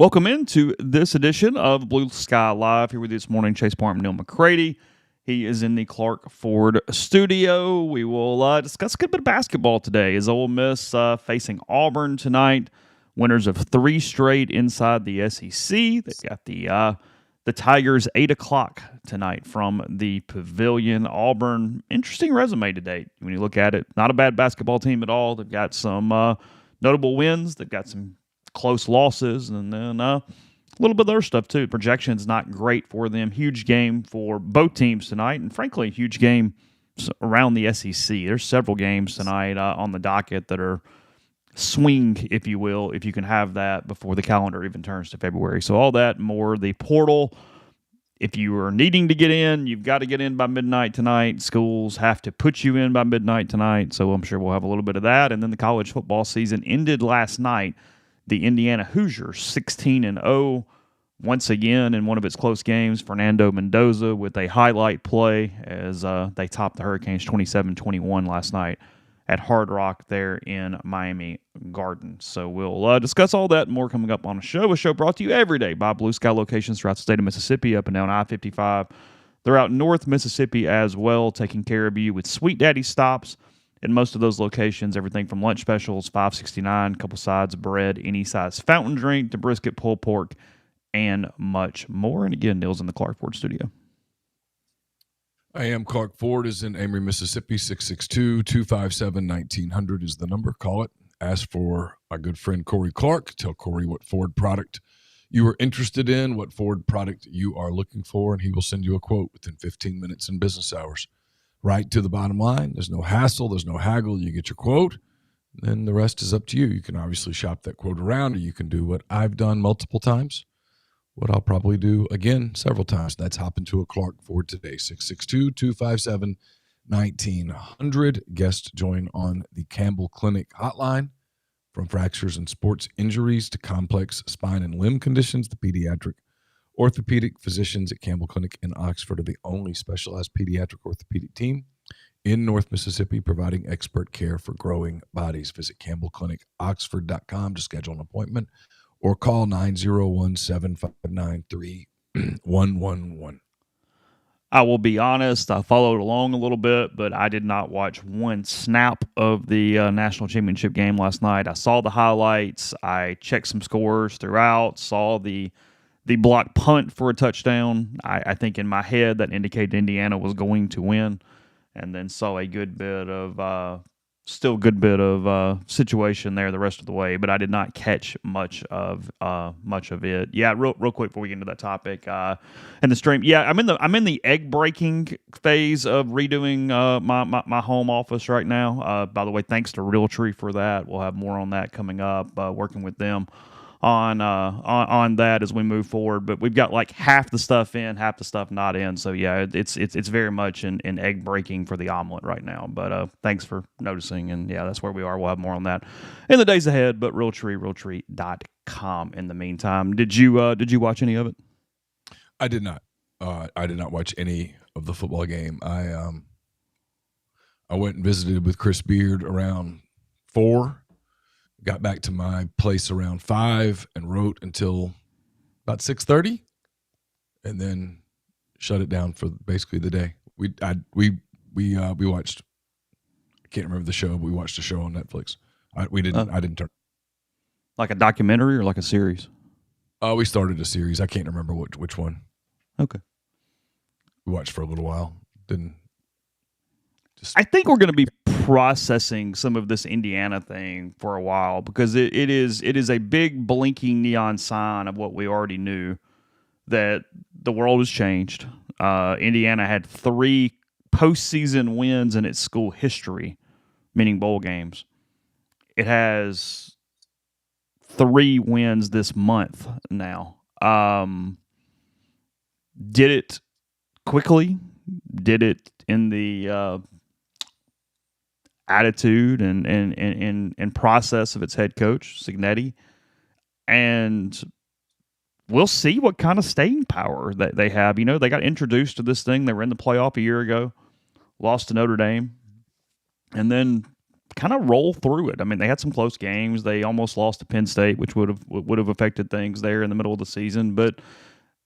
Welcome into this edition of Blue Sky Live. Here with you this morning, Chase Parham and Neal McCready. He is in the Clark Ford studio. We will discuss a good bit of basketball today as Ole Miss facing Auburn tonight. Winners of 3 straight inside the SEC. They've got the Tigers 8 o'clock tonight from the Pavilion. Auburn, interesting resume to date when you look at it. Not a bad basketball team at all. They've got some notable wins. They've got some close losses, and then a little bit of other stuff too. Projection's not great for them. Huge game for both teams tonight, and frankly, a huge game around the SEC. There's several games tonight on the docket that are swing, if you will, if you can have that before the calendar even turns to February. So all that more the portal. If you are needing to get in, you've got to get in by midnight tonight. Schools have to put you in by midnight tonight, so I'm sure we'll have a little bit of that. And then the college football season ended last night. The Indiana Hoosiers 16-0 once again in one of its close games. Fernando Mendoza with a highlight play as they topped the Hurricanes 27-21 last night at Hard Rock there in Miami Gardens. So we'll discuss all that and more coming up on the show. A show brought to you every day by Blue Sky locations throughout the state of Mississippi, up and down I-55. They're out North Mississippi as well, taking care of you with Sweet Daddy stops. In most of those locations, everything from lunch specials, $5.69, a couple sides of bread, any size fountain drink to brisket, pulled pork, and much more. And again, Neil's in the Clark Ford studio. I am Clark Ford, is in Amory, Mississippi. 662-257-1900 is the number. Call it. Ask for my good friend Corey Clark. Tell Corey what Ford product you are interested in, what Ford product you are looking for, and he will send you a quote within 15 minutes in business hours. Right to the bottom line. There's no hassle. There's no haggle. You get your quote. Then the rest is up to you. You can obviously shop that quote around, or you can do what I've done multiple times, what I'll probably do again several times. That's hop into a Clark Ford today. 662-257-1900. Guests join on the Campbell Clinic hotline. From fractures and sports injuries to complex spine and limb conditions, the pediatric orthopedic physicians at Campbell Clinic in Oxford are the only specialized pediatric orthopedic team in North Mississippi providing expert care for growing bodies. Visit campbellclinicoxford.com to schedule an appointment or call 901-759-3111. I will be honest, I followed along a little bit, but I did not watch one snap of the national championship game last night. I saw the highlights. I checked some scores throughout, saw the block punt for a touchdown. I think in my head that indicated Indiana was going to win, and then saw a good bit of situation there the rest of the way. But I did not catch much of it. Yeah, real quick before we get into that topic and the stream. Yeah, I'm in the egg breaking phase of redoing my home office right now. By the way, thanks to Realtree for that. We'll have more on that coming up. Working with them on that as we move forward, but we've got like half the stuff in, half the stuff not in. So yeah, it's very much in egg breaking for the omelet right now. But thanks for noticing, and yeah, that's where we are. We'll have more on that in the days ahead. But Realtree.com in the meantime. Did you watch any of it? I did not. I did not watch any of the football game. I went and visited with Chris Beard around 4. Got back to my place around 5 and wrote until about 6:30, and then shut it down for basically the day. We watched. I can't remember the show, but we watched a show on Netflix. I didn't turn. Like a documentary or like a series? We started a series. I can't remember which one. Okay. We watched for a little while. I think we're going to be processing some of this Indiana thing for a while because it is a big blinking neon sign of what we already knew, that the world has changed. Indiana had 3 postseason wins in its school history, meaning bowl games. It has 3 wins this month now. Did it quickly? Did it in the attitude and process of its head coach, Cignetti. And we'll see what kind of staying power that they have. You know, they got introduced to this thing. They were in the playoff a year ago, lost to Notre Dame, and then kind of roll through it. I mean, they had some close games. They almost lost to Penn State, which would have affected things there in the middle of the season. But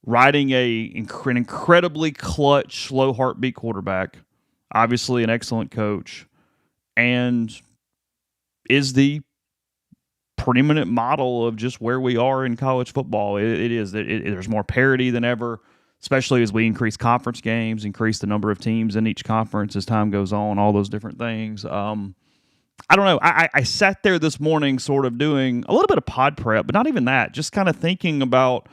riding an incredibly clutch, slow heartbeat quarterback, obviously an excellent coach, and is the preeminent model of just where we are in college football. It is. There's more parity than ever, especially as we increase conference games, increase the number of teams in each conference as time goes on, all those different things. I don't know. I sat there this morning sort of doing a little bit of pod prep, but not even that, just kind of thinking about,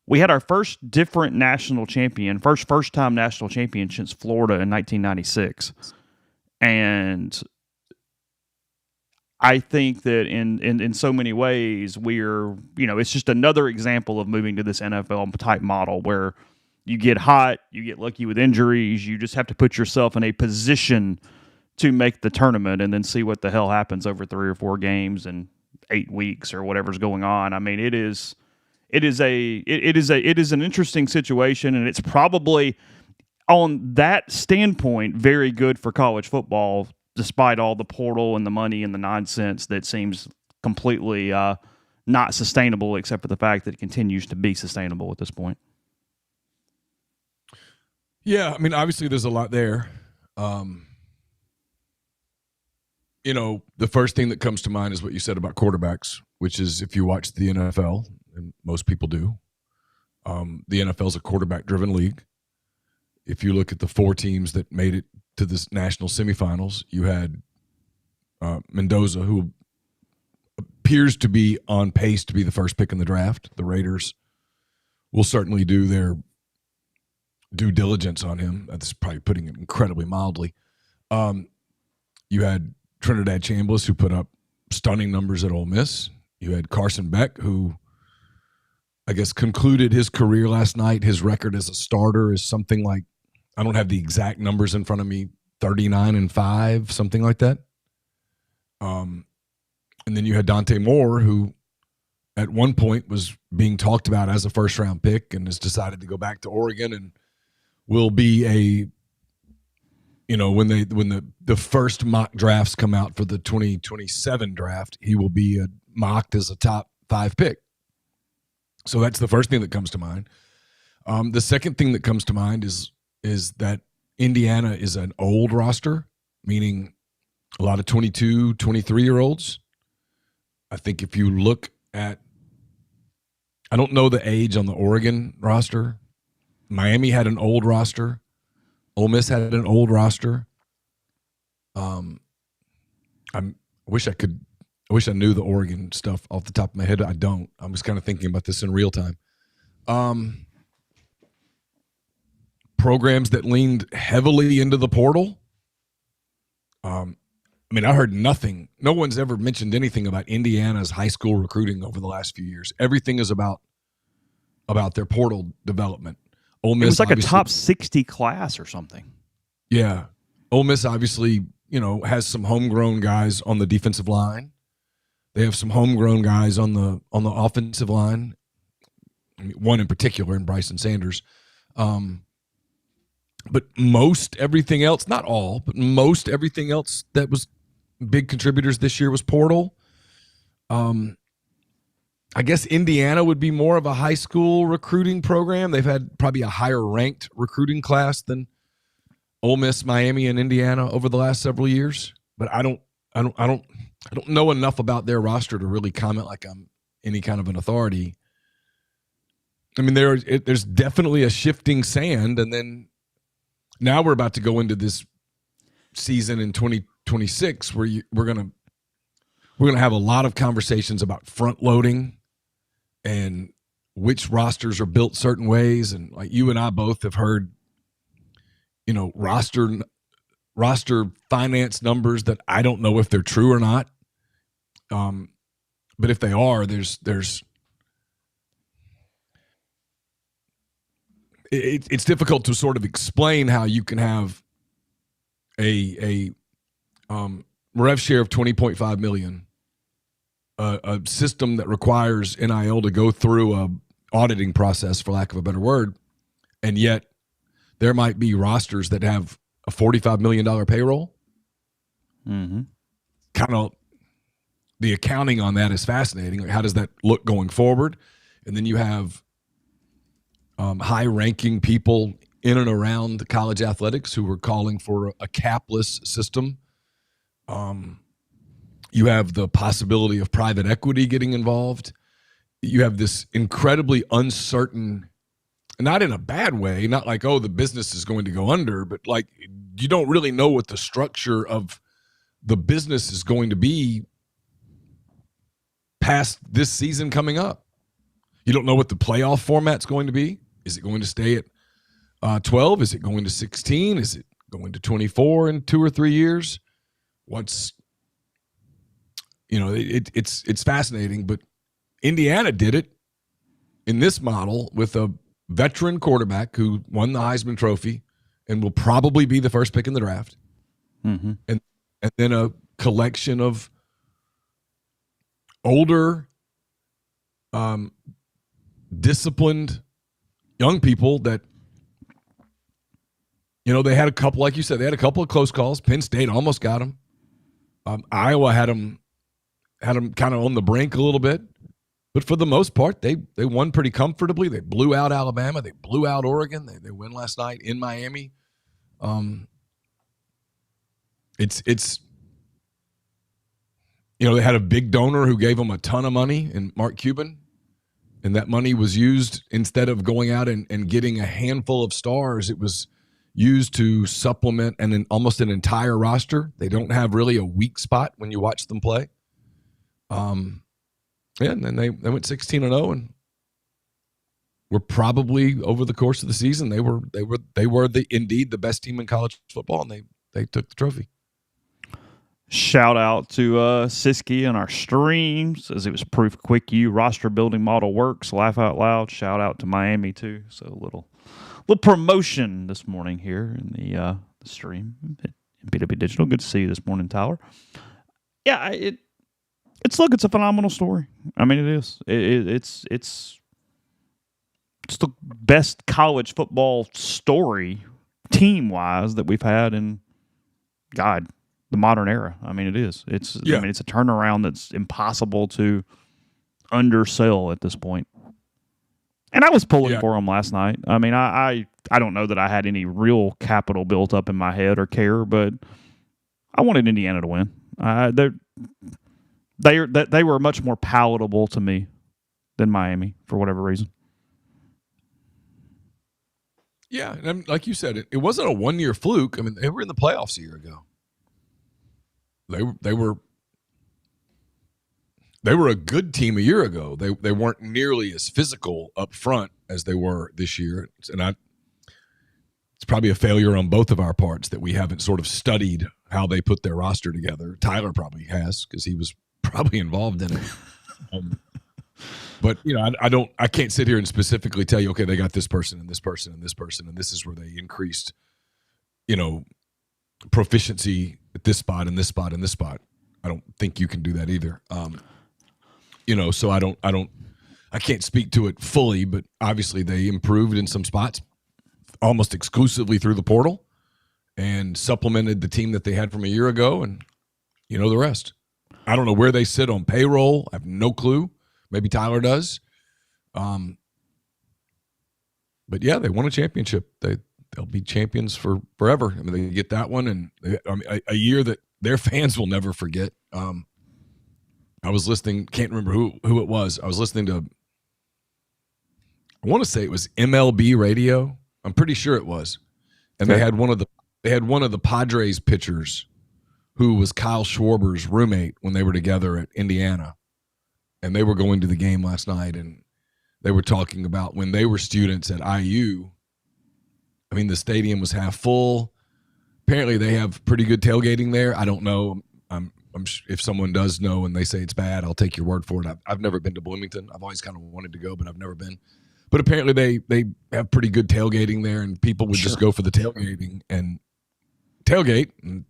we had our first different national champion, first-time national champion since Florida in 1996. And I think that in so many ways we're, it's just another example of moving to this NFL type model where you get hot, you get lucky with injuries, you just have to put yourself in a position to make the tournament and then see what the hell happens over 3 or 4 games and 8 weeks or whatever's going on. I mean, it is an interesting situation, and it's probably on that standpoint very good for college football, despite all the portal and the money and the nonsense that seems completely not sustainable, except for the fact that it continues to be sustainable at this point. Yeah, I mean, obviously there's a lot there. The first thing that comes to mind is what you said about quarterbacks, which is, if you watch the NFL, and most people do, the NFL is a quarterback-driven league. If you look at the 4 teams that made it to this national semifinals, you had Mendoza, who appears to be on pace to be the first pick in the draft. The Raiders will certainly do their due diligence on him. That's probably putting it incredibly mildly. You had Trinidad Chambliss, who put up stunning numbers at Ole Miss. You had Carson Beck, who I guess concluded his career last night. His record as a starter is something like, I don't have the exact numbers in front of me, 39-5, something like that. And then you had Dante Moore, who at one point was being talked about as a first-round pick and has decided to go back to Oregon and will be when the first mock drafts come out for the 2027 draft, he will be mocked as a top 5 pick. So that's the first thing that comes to mind. The second thing that comes to mind is that Indiana is an old roster, meaning a lot of 22, 23-year-olds. I think if you look at, I don't know the age on the Oregon roster. Miami had an old roster. Ole Miss had an old roster. I wish I knew the Oregon stuff off the top of my head. I don't. I'm just kind of thinking about this in real time. Programs that leaned heavily into the portal. I heard nothing. No one's ever mentioned anything about Indiana's high school recruiting over the last few years. Everything is about their portal development. Ole Miss, it was like a top 60 class or something. Yeah. Ole Miss obviously, has some homegrown guys on the defensive line. They have some homegrown guys on the offensive line. One in particular, in Bryson Sanders. But most everything else, not all, but most everything else that was big contributors this year was portal. I guess Indiana would be more of a high school recruiting program. They've had probably a higher ranked recruiting class than Ole Miss, Miami, and Indiana over the last several years. But I don't know enough about their roster to really comment like I'm any kind of an authority. I mean, there's definitely a shifting sand, and then now we're about to go into this season in 2026 where we're gonna have a lot of conversations about front loading and which rosters are built certain ways. And like you and I both have heard, roster finance numbers that I don't know if they're true or not. But if they are, it's difficult to sort of explain how you can have a rev share of $20.5 million, a system that requires NIL to go through a auditing process, for lack of a better word, and yet there might be rosters that have a $45 million payroll. Mm-hmm. kind of the accounting on that is fascinating. Like, how does that look going forward? And then you have high-ranking people in and around college athletics who were calling for a capless system. You have the possibility of private equity getting involved. You have this incredibly uncertain, not in a bad way, not like, oh, the business is going to go under, but like you don't really know what the structure of the business is going to be past this season coming up. You don't know what the playoff format's going to be. Is it going to stay at 12? Is it going to 16? Is it going to 24 in 2 or 3 years? It's fascinating, but Indiana did it in this model with a veteran quarterback who won the Heisman Trophy and will probably be the first pick in the draft. Mm-hmm. And then a collection of older, disciplined young people that, they had a couple, like you said, they had a couple of close calls. Penn State almost got them. Iowa had them kind of on the brink a little bit. But for the most part, they won pretty comfortably. They blew out Alabama. They blew out Oregon. They win last night in Miami. It's they had a big donor who gave them a ton of money in Mark Cuban. And that money was used, instead of going out and getting a handful of stars, it was used to supplement almost an entire roster. They don't have really a weak spot when you watch them play. And then they went 16-0 and were probably, over the course of the season, they were indeed the best team in college football, and they took the trophy. Shout out to Siski and our streams, as it was proof quick roster building model works. Laugh out loud. Shout out to Miami too. So a little promotion this morning here in the stream in BW Digital. Good to see you this morning, Tyler. Yeah, it's a phenomenal story. I mean, it is. It's the best college football story team wise that we've had in the modern era. I mean, it is. It's a turnaround that's impossible to undersell at this point. And I was pulling for them last night. I mean, I don't know that I had any real capital built up in my head or care, but I wanted Indiana to win. They were much more palatable to me than Miami for whatever reason. Yeah, and like you said, it wasn't a one-year fluke. I mean, they were in the playoffs a year ago. They were a good team a year ago. They weren't nearly as physical up front as they were this year. And it's probably a failure on both of our parts that we haven't sort of studied how they put their roster together. Tyler probably has, because he was probably involved in it. But I can't sit here and specifically tell you, okay, they got this person and this person and this person, and this is where they increased, proficiency at this spot and this spot and this spot. I don't think you can do that either. So I can't speak to it fully, but obviously they improved in some spots almost exclusively through the portal and supplemented the team that they had from a year ago, and the rest. I don't know where they sit on payroll. I have no clue. Maybe Tyler does. But yeah, they won a championship. They'll be champions for forever. I mean, they get that one, and a year that their fans will never forget. I was listening, can't remember who it was. I was listening to, I want to say it was MLB radio. I'm pretty sure it was. And they had one of the Padres pitchers who was Kyle Schwarber's roommate when they were together at Indiana. And they were going to the game last night, and they were talking about when they were students at IU. I mean, the stadium was half full. Apparently, they have pretty good tailgating there. I don't know. If someone does know and they say it's bad, I'll take your word for it. I've never been to Bloomington. I've always kind of wanted to go, but I've never been. But apparently, they have pretty good tailgating there, and people would just go for the tailgating and tailgate. And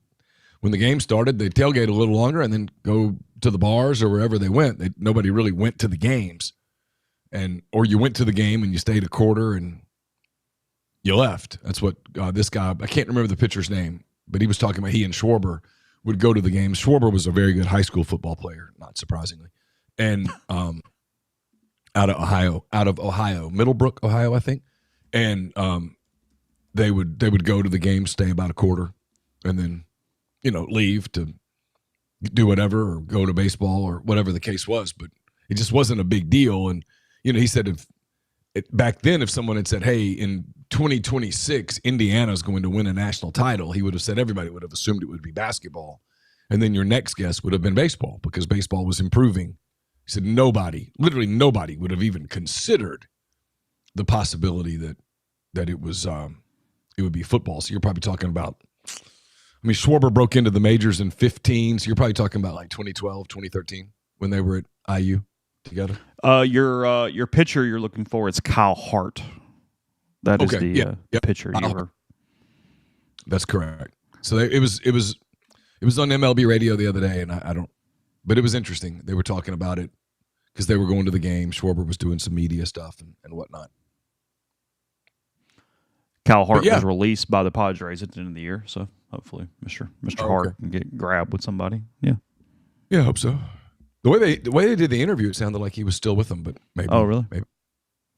when the game started, they'd tailgate a little longer and then go to the bars or wherever they went. Nobody really went to the games, or you went to the game and you stayed a quarter and you left. That's what this guy, I can't remember the pitcher's name, but he was talking about he and Schwarber would go to the games. Schwarber was a very good high school football player, not surprisingly, and out of Ohio, Middlebrook, Ohio, I think, and they would go to the game, stay about a quarter, and then leave to do whatever or go to baseball or whatever the case was. But it just wasn't a big deal. And he said back then, if someone had said, "Hey, in 2026, Indiana's going to win a national title," he would have said everybody would have assumed it would be basketball, and then your next guess would have been baseball because baseball was improving. He said literally nobody would have even considered the possibility that it would be football. So you're probably talking about, Schwarber broke into the majors in 15, so you're probably talking about like 2012, 2013 when they were at IU together. Your pitcher you're looking for is Kyle Hart. That is the pitcher you were. That's correct. So it was on MLB radio the other day, and I don't, but it was interesting. They were talking about it because they were going to the game. Schwarber was doing some media stuff and whatnot. Kyle Hart was released by the Padres at the end of the year, so hopefully Mr. Hart can get grabbed with somebody. Yeah. Yeah, I hope so. The way they did the interview, it sounded like he was still with them, but maybe. Oh, really? Maybe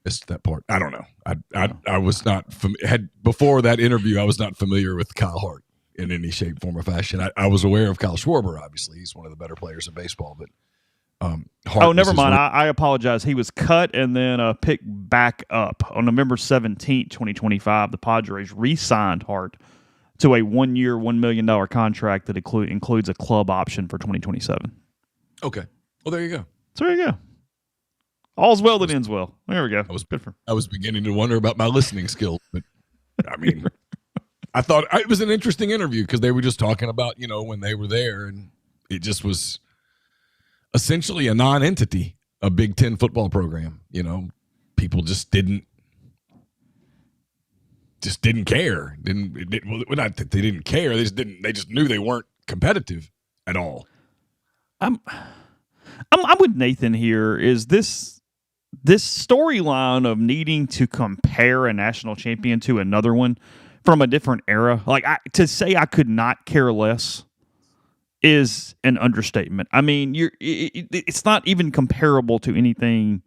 missed that part. I don't know. I was not before that interview. I was not familiar with Kyle Hart in any shape, form, or fashion. I was aware of Kyle Schwarber. Obviously, he's one of the better players in baseball. But Hart never mind. I apologize. He was cut and then picked back up on November 17th, 2025. The Padres re-signed Hart to a 1-year, $1 million contract that includes a club option for 2027. Okay. Well, there you go. So there you go. All's well that ends well. There we go. I was beginning to wonder about my listening skills, but I thought it was an interesting interview because they were just talking about, when they were there, and it just was essentially a non-entity, a Big Ten football program. People just didn't care. Not that they didn't care. They just knew they weren't competitive at all. I'm with Nathan here. Is this storyline of needing to compare a national champion to another one from a different era? Like to say I could not care less is an understatement. It's not even comparable to anything,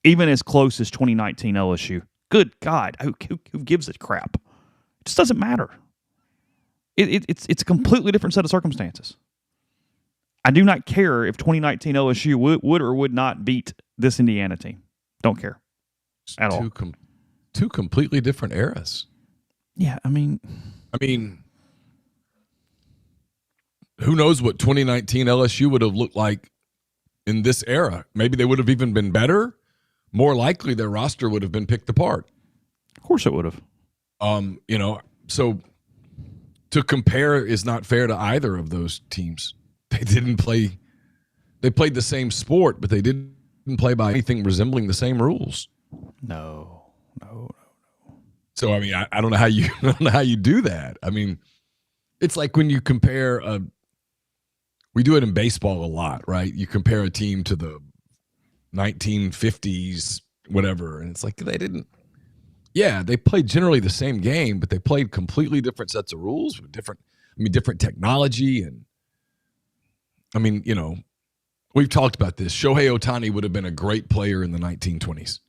even as close as 2019 LSU. Good God, who gives a crap? It just doesn't matter. It's a completely different set of circumstances. I do not care if 2019 LSU would or would not beat this Indiana team. Don't care at all. Two completely different eras. Yeah, I mean, who knows what 2019 LSU would have looked like in this era? Maybe they would have even been better. More likely, their roster would have been picked apart. Of course, it would have. So to compare is not fair to either of those teams. They didn't play. They played the same sport, but they didn't play by anything resembling the same rules. No. So I don't know how you do that. It's like when you compare we do it in baseball a lot, right? You compare a team to the 1950s, whatever, and it's like they didn't. Yeah, they played generally the same game, but they played completely different sets of rules with different technology and. We've talked about this. Shohei Ohtani would have been a great player in the 1920s.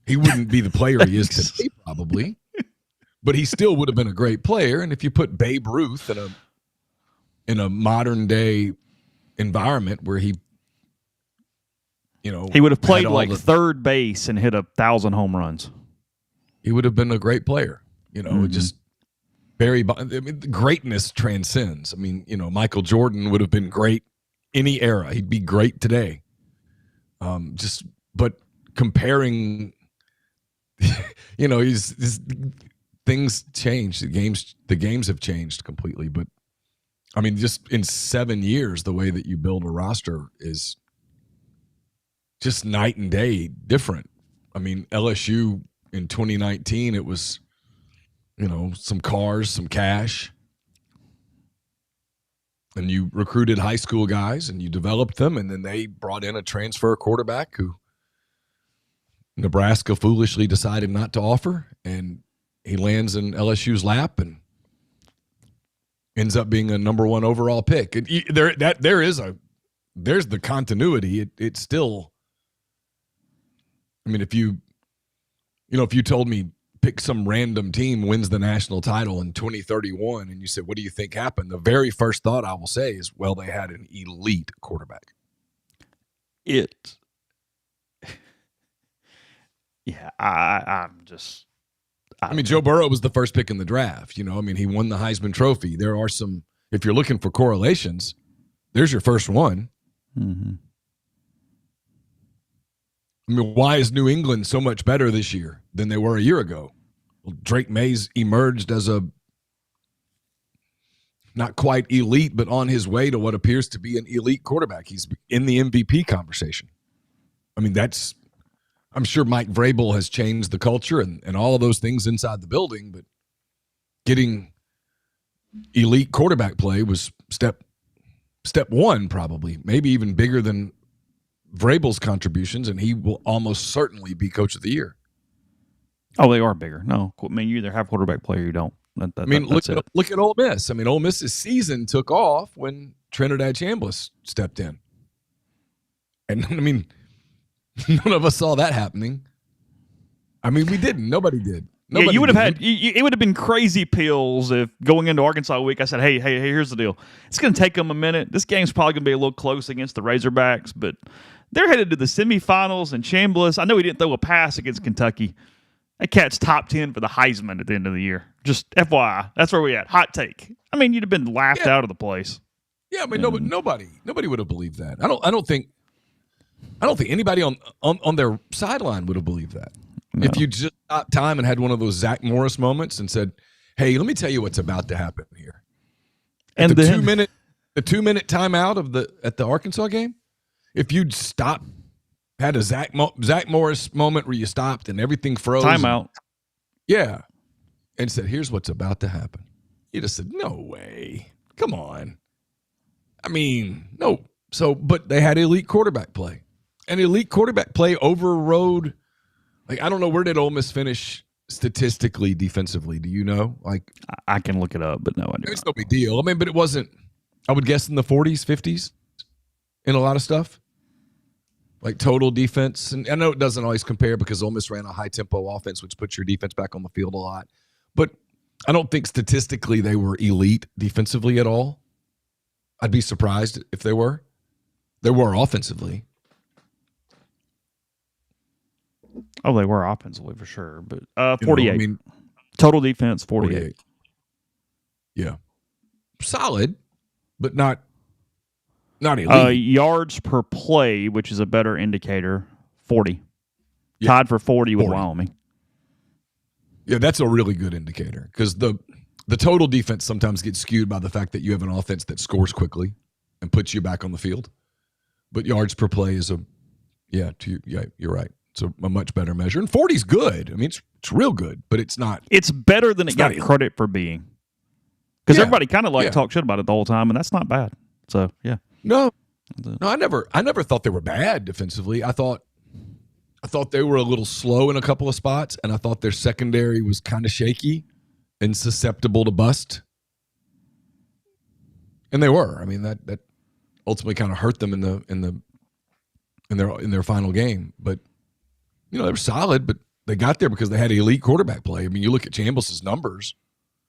He wouldn't be the player he is today, probably, but he still would have been a great player. And if you put Babe Ruth in a modern day environment where he would have played like third base and hit 1,000 home runs. He would have been a great player. It just. Greatness transcends. Michael Jordan would have been great any era. He'd be great today. But comparing, things change. The games have changed completely. But just in 7 years, the way that you build a roster is just night and day different. LSU in 2019, it was. Some cars, some cash. And you recruited high school guys and you developed them, and then they brought in a transfer quarterback who Nebraska foolishly decided not to offer, and he lands in LSU's lap, and ends up being a number 1 overall pick. There's the continuity. It's still, I mean, if you told me pick some random team wins the national title in 2031 and you said, what do you think happened? The very first thought I will say is, well, they had an elite quarterback. I mean, Joe Burrow was the first pick in the draft. He won the Heisman Trophy. There are some, if you're looking for correlations, there's your first one. Mm-hmm. I mean, why is New England so much better this year than they were a year ago? Well, Drake Mays emerged as a not quite elite, but on his way to what appears to be an elite quarterback. He's in the MVP conversation. I mean, I'm sure Mike Vrabel has changed the culture and all of those things inside the building, but getting elite quarterback play was step one, probably, maybe even bigger than Vrabel's contributions, and he will almost certainly be coach of the year. Oh, they are bigger. No, I mean, you either have quarterback play or you don't. Look at Ole Miss. I mean, Ole Miss's season took off when Trinidad Chambliss stepped in. And, I mean, none of us saw that happening. I mean, we didn't. Nobody did. You would have had – it would have been crazy pills if going into Arkansas week I said, hey, here's the deal. It's going to take them a minute. This game's probably going to be a little close against the Razorbacks, but they're headed to the semifinals, and Chambliss, I know he didn't throw a pass against Kentucky. That cat's top 10 for the Heisman at the end of the year. Just FYI. That's where we at. Hot take. I mean, you'd have been laughed out of the place. Yeah, I mean, nobody would have believed that. I don't think anybody on their sideline would have believed that. No. If you just stopped time and had one of those Zach Morris moments and said, "Hey, let me tell you what's about to happen here." And the 2-minute timeout at the Arkansas game, if you'd stopped, had a Zach Morris moment where you stopped and everything froze. Timeout. And said, "Here's what's about to happen." You just said, "No way. Come on." I mean, no. So, but they had elite quarterback play. And elite quarterback play overrode. Like, I don't know, where did Ole Miss finish statistically defensively? Do you know? Like, I can look it up, but no, I do. It's no big deal. I mean, but it wasn't, I would guess, in the 40s, 50s in a lot of stuff. Like total defense. And I know it doesn't always compare because Ole Miss ran a high-tempo offense, which puts your defense back on the field a lot. But I don't think statistically they were elite defensively at all. I'd be surprised if they were. They were offensively. Oh, they were offensively for sure, but 48. I mean, total defense 48. Yeah, solid, but not elite. Yards per play, which is a better indicator, 40. Yeah. Tied for 40 with Wyoming. Yeah, that's a really good indicator because the total defense sometimes gets skewed by the fact that you have an offense that scores quickly and puts you back on the field. But yards per play is you're right. It's a much better measure. And 40 is good. I mean, it's real good, but it's not. It's better than it got credit for being. Because everybody kind of talk shit about it the whole time, and that's not bad. So, yeah. No, I never thought they were bad defensively. I thought they were a little slow in a couple of spots, and I thought their secondary was kind of shaky and susceptible to bust. And they were. I mean, that ultimately kind of hurt them in their final game. But they were solid, but they got there because they had elite quarterback play. I mean, you look at Chambliss's numbers,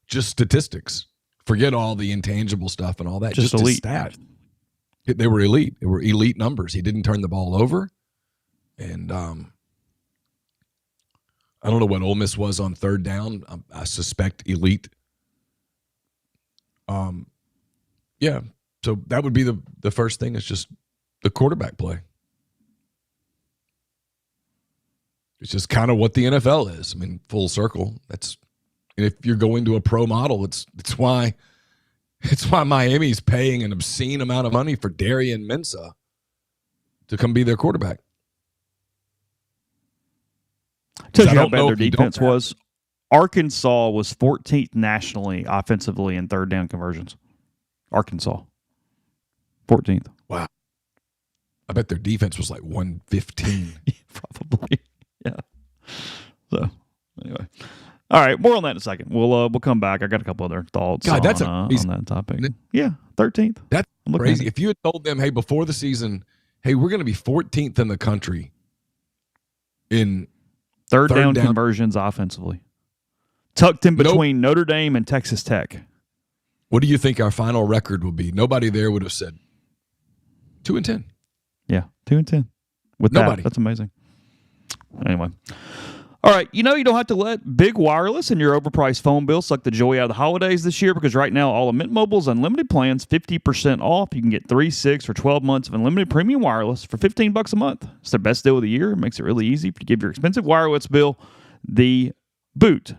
just statistics. Forget all the intangible stuff and all that. Just elite stats. They were elite. They were elite numbers. He didn't turn the ball over. And I don't know what Ole Miss was on third down. I suspect elite. Yeah. So that would be the first thing. It's just the quarterback play. It's just kind of what the NFL is. I mean, full circle. And if you're going to a pro model, it's why Miami's paying an obscene amount of money for Darian Mensah to come be their quarterback. Tells you how bad their defense was. Arkansas was 14th nationally offensively in third down conversions. Arkansas, 14th. Wow. I bet their defense was like 115. Probably. Yeah. So, anyway. All right, more on that in a second. We'll come back. I got a couple other thoughts God, that's on amazing. that topic. Yeah, 13th. That's I'm looking crazy. at it. If you had told them, hey, before the season, hey, we're going to be 14th in the country in Third down conversions offensively, tucked in between Notre Dame and Texas Tech. What do you think our final record will be? Nobody there would have said 2-10. Yeah, 2-10. With Nobody. That's amazing. Anyway. All right, you don't have to let big wireless and your overpriced phone bill suck the joy out of the holidays this year, because right now all of Mint Mobile's unlimited plans 50% off. You can get 3, 6, or 12 months of unlimited premium wireless for $15 a month. It's their best deal of the year. It makes it really easy to give your expensive wireless bill the boot.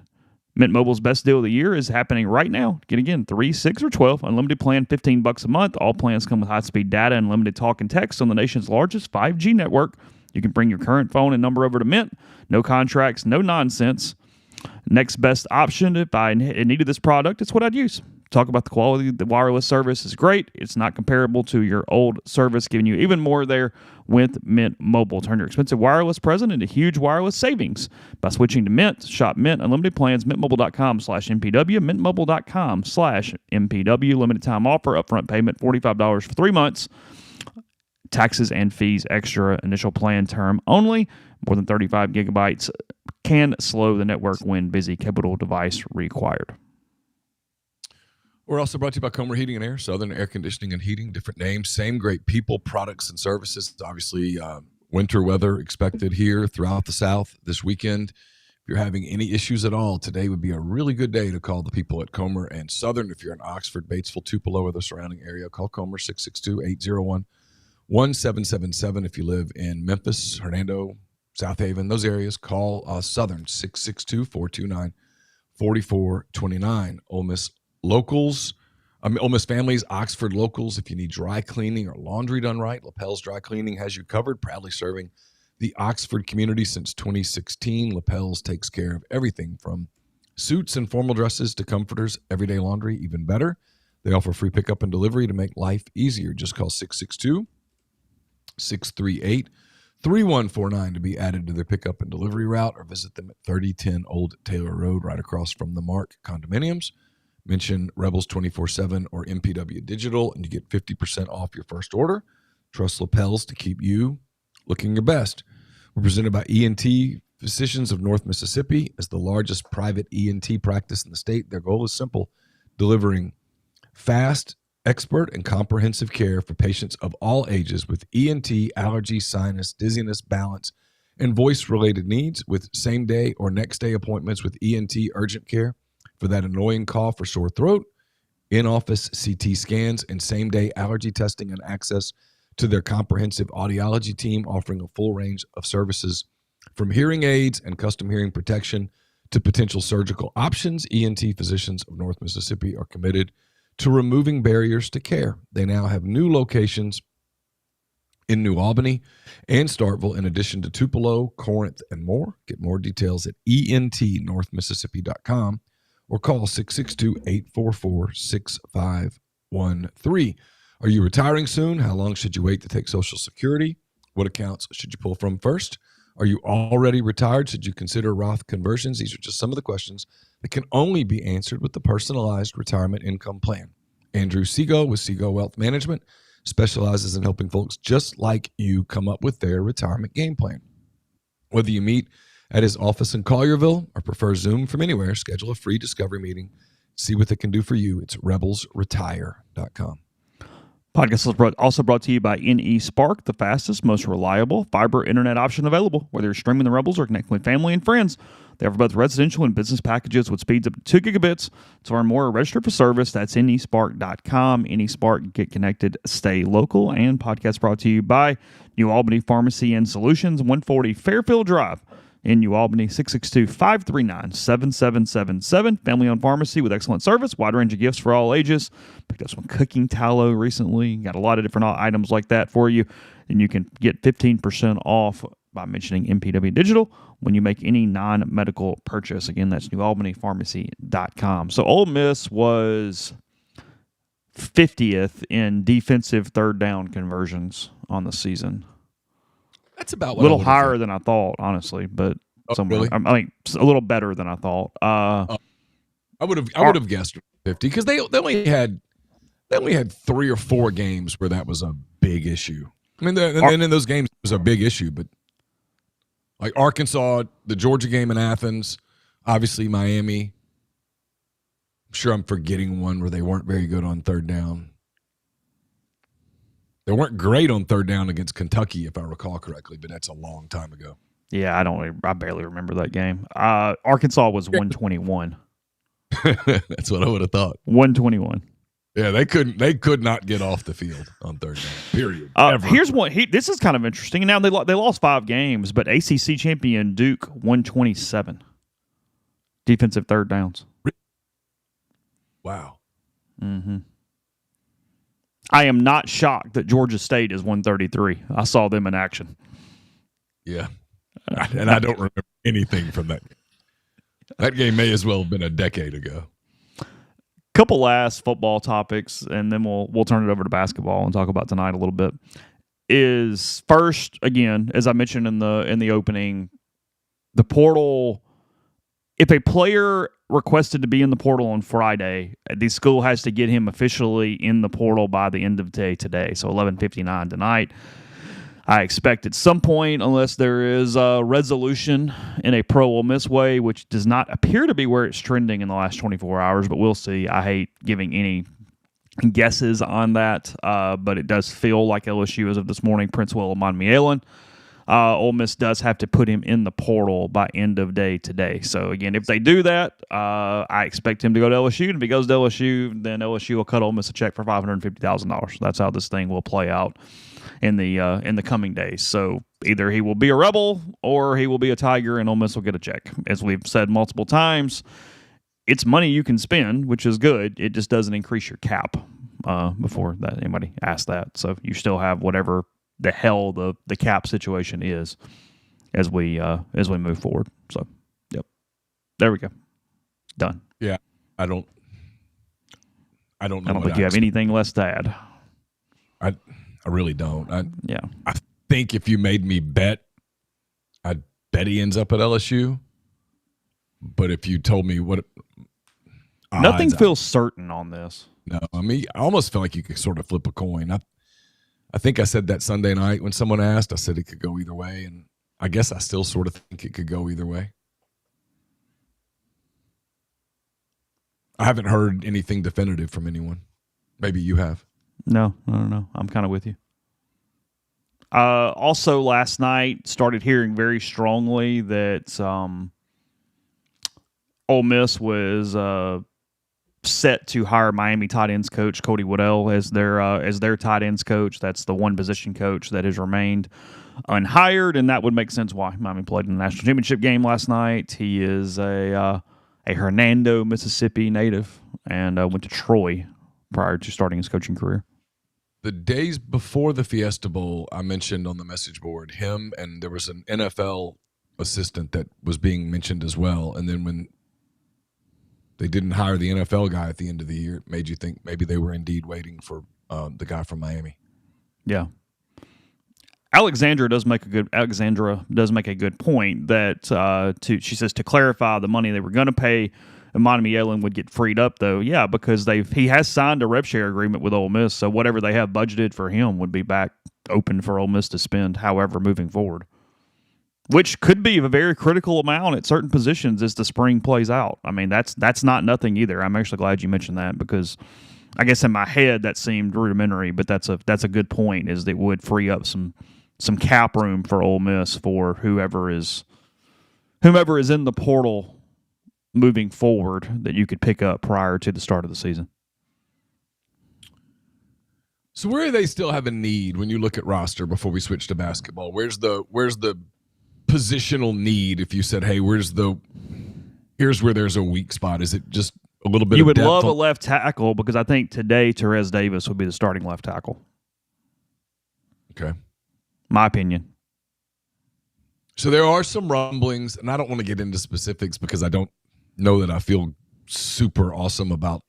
Mint Mobile's best deal of the year is happening right now. Get again 3, 6, or 12 unlimited plan, $15 a month. All plans come with high-speed data and unlimited talk and text on the nation's largest 5G network. You can bring your current phone and number over to Mint. No contracts, no nonsense. Next best option. If I needed this product, it's what I'd use. Talk about the quality. The wireless service is great. It's not comparable to your old service, giving you even more there with Mint Mobile. Turn your expensive wireless present into huge wireless savings by switching to Mint. Shop Mint unlimited plans, mintmobile.com/MPW, mintmobile.com/MPW. Limited time offer, upfront payment, $45 for 3 months. Taxes and fees extra. Initial plan term only. More than 35 gigabytes can slow the network when busy. Capital device required. We're also brought to you by Comer Heating and Air, Southern Air Conditioning and Heating. Different names, same great people, products, and services. Obviously, winter weather expected here throughout the South this weekend. If you're having any issues at all, today would be a really good day to call the people at Comer and Southern. If you're in Oxford, Batesville, Tupelo, or the surrounding area, call Comer 662-801-1777. If you live in Memphis, Hernando, South Haven, those areas, call Southern 662-429-4429. Ole Miss locals, Ole Miss families, Oxford locals. If you need dry cleaning or laundry done right, Lapel's Dry Cleaning has you covered. Proudly serving the Oxford community since 2016. Lapel's takes care of everything from suits and formal dresses to comforters, everyday laundry, even better. They offer free pickup and delivery to make life easier. Just call 662-638-3149 to be added to their pickup and delivery route, or visit them at 3010 Old Taylor Road, right across from the Mark Condominiums. Mention Rebels 24/7 or MPW Digital, and you get 50% off your first order. Trust Lapels to keep you looking your best. We're presented by ENT Physicians of North Mississippi. As the largest private ENT practice in the state, their goal is simple: delivering fast, expert, and comprehensive care for patients of all ages with ENT, allergy, sinus, dizziness, balance, and voice-related needs, with same-day or next-day appointments with ENT urgent care for that annoying cough or sore throat, in-office CT scans, and same-day allergy testing, and access to their comprehensive audiology team, offering a full range of services from hearing aids and custom hearing protection to potential surgical options. ENT Physicians of North Mississippi are committed to removing barriers to care. They now have new locations in New Albany and Starkville, in addition to Tupelo, Corinth, and more. Get more details at entnorthmississippi.com or call 662-844-6513. Are you retiring soon? How long should you wait to take Social Security? What accounts should you pull from first? Are you already retired? Should you consider Roth conversions? These are just some of the questions that can only be answered with the personalized retirement income plan. Andrew Segal with Segal Wealth Management specializes in helping folks just like you come up with their retirement game plan. Whether you meet at his office in Collierville or prefer Zoom from anywhere, schedule a free discovery meeting. See what they can do for you. It's rebelsretire.com. Podcast is also brought to you by NE Spark, the fastest, most reliable fiber internet option available. Whether you're streaming the Rebels or connecting with family and friends, they offer both residential and business packages with speeds up to 2 gigabits. To learn more, register for service. That's nespark.com. NE Spark, get connected, stay local. And podcast brought to you by New Albany Pharmacy and Solutions, 140 Fairfield Drive in New Albany, 662-539-7777. Family-owned pharmacy with excellent service, wide range of gifts for all ages. Picked up some cooking tallow recently. Got a lot of different items like that for you. And you can get 15% off by mentioning MPW Digital when you make any non-medical purchase. Again, that's newalbanypharmacy.com. So Ole Miss was 50th in defensive third down conversions on the season. That's about what a little higher than I thought, honestly, but Oh, somewhere. really? I mean, it's a little better than I thought. I would have guessed 50 because they only had 3 or 4 games where that was a big issue. I mean, and in those games it was a big issue, but like Arkansas, the Georgia game in Athens, obviously Miami. I'm sure I'm forgetting one where they weren't very good on third down. They weren't great on third down against Kentucky, if I recall correctly, but that's a long time ago. Yeah, I barely remember that game. Arkansas was 121. That's what I would have thought. 121. Yeah, they could not get off the field on third down. Period. Here's one. This is kind of interesting. Now they lost 5 games, but ACC champion Duke 127 defensive third downs. Wow. Mm-hmm. I am not shocked that Georgia State is 133. I saw them in action. Yeah, and I don't remember anything from that game. That game may as well have been a decade ago. Couple last football topics, and then we'll turn it over to basketball and talk about tonight a little bit. Is first, again, as I mentioned in the opening, the portal. If a player requested to be in the portal on Friday, the school has to get him officially in the portal by the end of the day today, so 11:59 tonight. I expect at some point, unless there is a resolution in a pro Ole Miss way, which does not appear to be where it's trending in the last 24 hours, but we'll see. I hate giving any guesses on that, but it does feel like LSU as of this morning. Prince Will Miaelen. Ole Miss does have to put him in the portal by end of day today. So, again, if they do that, I expect him to go to LSU. And if he goes to LSU, then LSU will cut Ole Miss a check for $550,000. That's how this thing will play out in the coming days. So either he will be a Rebel or he will be a Tiger, and Ole Miss will get a check. As we've said multiple times, it's money you can spend, which is good. It just doesn't increase your cap. Before that anybody asked that, so you still have whatever the hell the cap situation is as we move forward. So, yep, there we go, done. Yeah, I don't know. I don't think you have anything less to add. I really don't. I think if you made me bet, I'd bet he ends up at LSU. But if you told me what, nothing feels certain on this. No, I mean, I almost feel like you could sort of flip a coin. I think I said that Sunday night when someone asked. I said it could go either way, and I guess I still sort of think it could go either way. I haven't heard anything definitive from anyone. Maybe you have. No, I don't know. I'm kind of with you. Also, last night, started hearing very strongly that Ole Miss was set to hire Miami tight ends coach Cody Waddell as their tight ends coach. That's the one position coach that has remained unhired, and that would make sense why. Miami played in the national championship game last night. He is a Hernando, Mississippi native, and went to Troy prior to starting his coaching career. The days before the Fiesta Bowl, I mentioned on the message board him, and there was an NFL assistant that was being mentioned as well. And then when they didn't hire the NFL guy at the end of the year, it made you think maybe they were indeed waiting for the guy from Miami. Yeah. Alexandra does make a good point that she says to clarify the money they were going to pay Miami would get freed up though. Yeah, because he has signed a rev share agreement with Ole Miss, so whatever they have budgeted for him would be back open for Ole Miss to spend however moving forward. Which could be a very critical amount at certain positions as the spring plays out. I mean, that's not nothing either. I'm actually glad you mentioned that because I guess in my head that seemed rudimentary, but that's a good point, is that it would free up some cap room for Ole Miss for whomever is in the portal moving forward that you could pick up prior to the start of the season. So where do they still have a need when you look at roster before we switch to basketball? Where's the positional need if you said, hey, here's where there's a weak spot? Is it just a little bit you of would depth love a left tackle, because I think today Terez Davis would be the starting left tackle. Okay. My opinion. So there are some rumblings, and I don't want to get into specifics because I don't know that I feel super awesome about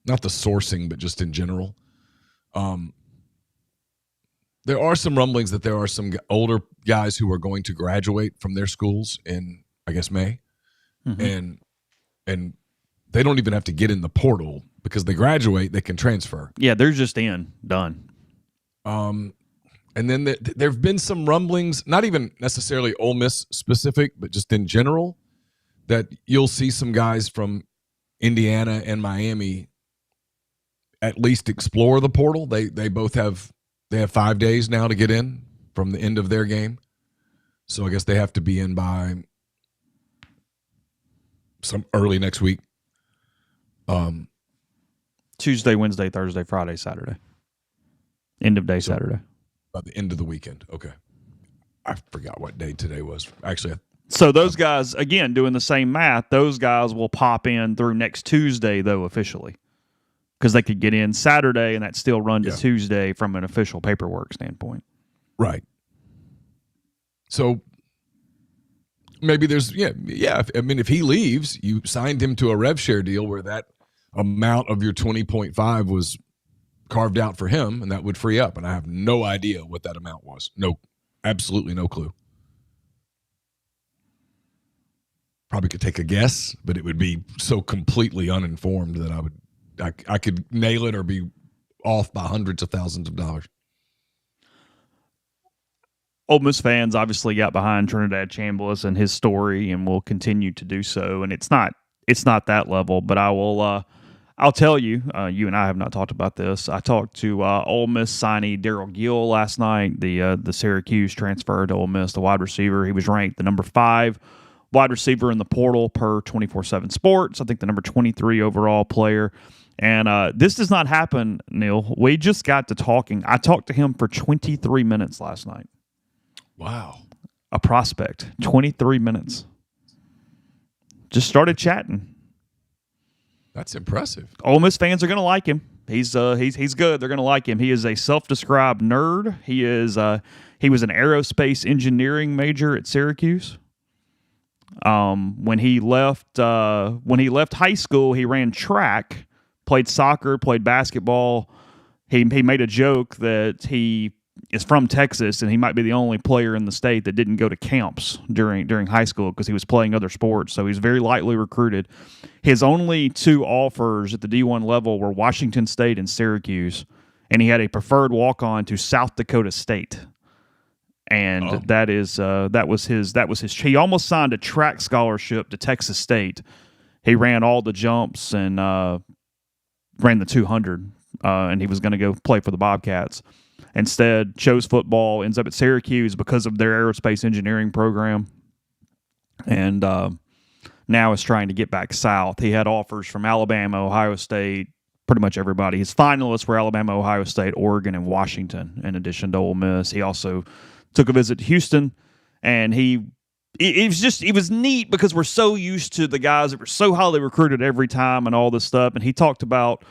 not the sourcing, but just in general. there are some rumblings that there are some older guys who are going to graduate from their schools in, I guess, May, and they don't even have to get in the portal because they graduate, they can transfer. Yeah, they're just done. And then there have been some rumblings, not even necessarily Ole Miss specific, but just in general, that you'll see some guys from Indiana and Miami at least explore the portal. They both have 5 days now to get in from the end of their game. So I guess they have to be in by some early next week. Tuesday, Wednesday, Thursday, Friday, Saturday. End of day Saturday. By the end of the weekend. Okay. I forgot what day today was. Actually, so those guys, again, doing the same math, those guys will pop in through next Tuesday, though, officially. Because they could get in Saturday and that still run to Tuesday from an official paperwork standpoint. Right. So maybe there's, I mean, if he leaves, you signed him to a rev share deal where that amount of your 20.5 was carved out for him, and that would free up. And I have no idea what that amount was. No, absolutely no clue. Probably could take a guess, but it would be so completely uninformed that I could nail it or be off by hundreds of thousands of dollars. Ole Miss fans obviously got behind Trinidad Chambliss and his story, and will continue to do so. And it's not that level, but I'll tell you, you and I have not talked about this. I talked to Ole Miss signee Daryl Gill last night, the Syracuse transfer to Ole Miss, the wide receiver. He was ranked the number 5 wide receiver in the portal per 24/7 Sports. I think the number 23 overall player. And this does not happen, Neil. We just got to talking. I talked to him for 23 minutes last night. Wow. A prospect, 23 minutes. Just started chatting. That's impressive. Ole Miss fans are going to like him. He's good. They're going to like him. He is a self-described nerd. He was an aerospace engineering major at Syracuse. When he left high school, he ran track, played soccer, played basketball. He made a joke that he is from Texas and he might be the only player in the state that didn't go to camps during high school because he was playing other sports. So he's very lightly recruited. His only 2 offers at the D1 level were Washington State and Syracuse, and he had a preferred walk-on to South Dakota State. And that was his. He almost signed a track scholarship to Texas State. He ran all the jumps and ran the 200, and he was going to go play for the Bobcats. Instead, chose football, ends up at Syracuse because of their aerospace engineering program, and now is trying to get back south. He had offers from Alabama, Ohio State, pretty much everybody. His finalists were Alabama, Ohio State, Oregon, and Washington, in addition to Ole Miss. He also took a visit to Houston, and it was neat because we're so used to the guys that were so highly recruited every time and all this stuff, and he talked about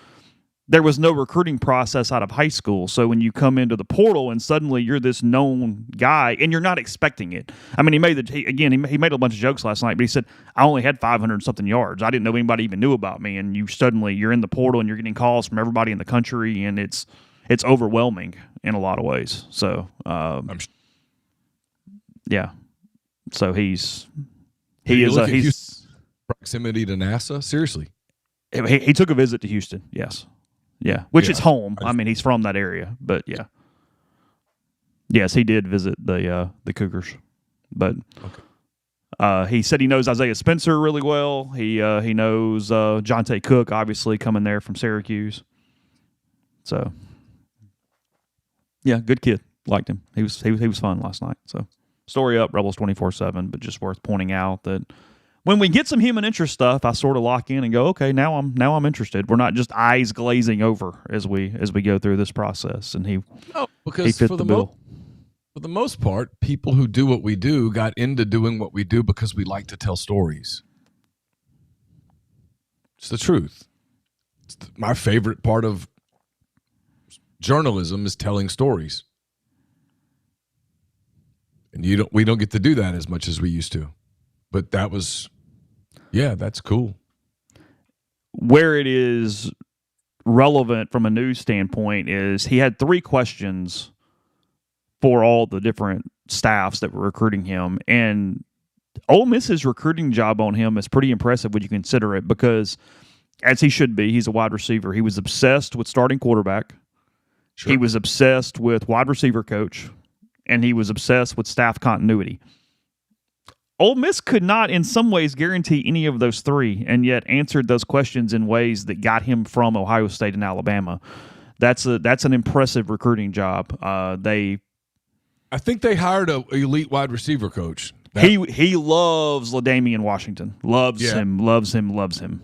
there was no recruiting process out of high school. So when you come into the portal and suddenly you're this known guy and you're not expecting it. I mean, he made a bunch of jokes last night, but he said, I only had 500 something yards. I didn't know anybody even knew about me. And you're in the portal and you're getting calls from everybody in the country, and it's overwhelming in a lot of ways. So, yeah. So he's proximity to NASA. Seriously. He took a visit to Houston. Yes. Yeah, which is home. I mean, he's from that area, but yeah. Yes, he did visit the Cougars, but he said he knows Isaiah Spencer really well. He knows Jonte Cook, obviously coming there from Syracuse. So, yeah, good kid. Liked him. He was fun last night. So, story up, Rebels 24/7, but just worth pointing out that when we get some human interest stuff, I sort of lock in and go, okay, now I'm interested. We're not just eyes glazing over as we go through this process. And he fit the bill. For the most part, people who do what we do got into doing what we do because we like to tell stories. It's the truth. My favorite part of journalism is telling stories. And we don't get to do that as much as we used to. But that's cool. Where it is relevant from a news standpoint is he had 3 questions for all the different staffs that were recruiting him. And Ole Miss's recruiting job on him is pretty impressive when you consider it, because as he should be, he's a wide receiver. He was obsessed with starting quarterback. Sure. He was obsessed with wide receiver coach, and he was obsessed with staff continuity. Ole Miss could not, in some ways, guarantee any of those three, and yet answered those questions in ways that got him from Ohio State and Alabama. That's an impressive recruiting job. I think they hired an elite wide receiver coach. He loves LaDainian Washington. Loves him.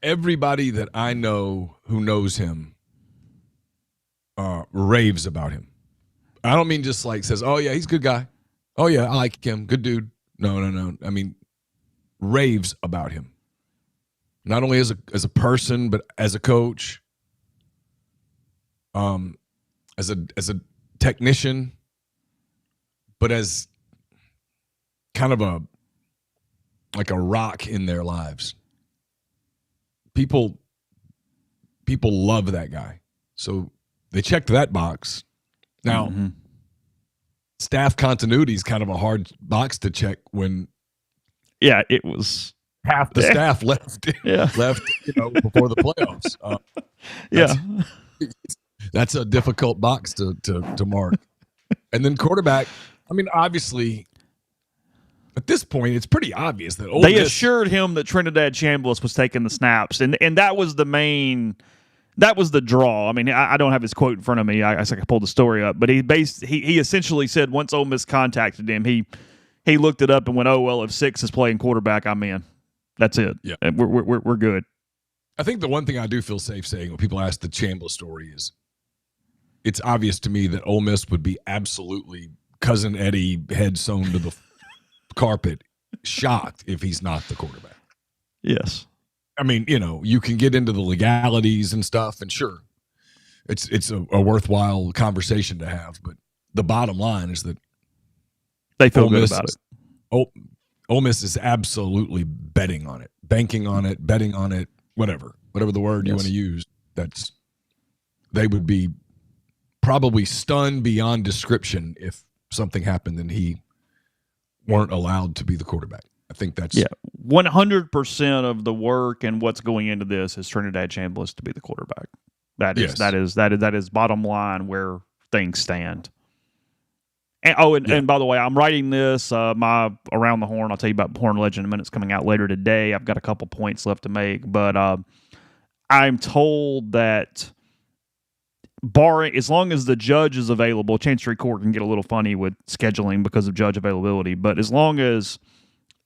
Everybody that I know who knows him raves about him. I don't mean just like says, oh, yeah, he's a good guy. Oh, yeah, I like him. Good dude. No. I mean, raves about him. Not only as a person, but as a coach, as a technician, but as kind of a rock in their lives. People love that guy. So they checked that box. Now, staff continuity is kind of a hard box to check when it was half the staff left before the playoffs. That's a difficult box to mark. And then quarterback, I mean, obviously, at this point, it's pretty obvious that Ole Miss assured him that Trinidad Chambliss was taking the snaps, and that was the main. That was the draw. I mean, I don't have his quote in front of me. I could pull the story up, but he essentially said once Ole Miss contacted him, he looked it up and went, "Oh well, if Six is playing quarterback, I'm in. That's it. Yeah, and we're good." I think the one thing I do feel safe saying when people ask the Chambliss story is, it's obvious to me that Ole Miss would be absolutely Cousin Eddie head sewn to the carpet, shocked if he's not the quarterback. Yes. I mean, you can get into the legalities and stuff, and sure, it's a worthwhile conversation to have. But the bottom line is that they feel good about it. Ole Miss is absolutely betting on it, banking on it, betting on it, whatever the word you want to use. They would be probably stunned beyond description if something happened and he weren't allowed to be the quarterback. I think that's 100% of the work and what's going into this is Trinidad Chambliss to be the quarterback. That is bottom line where things stand. And by the way, I'm writing this my Around the Horn. I'll tell you about Horn Legend in a minute. It's coming out later today. I've got a couple points left to make, but I'm told that barring, as long as the judge is available, Chancery Court can get a little funny with scheduling because of judge availability, but as long as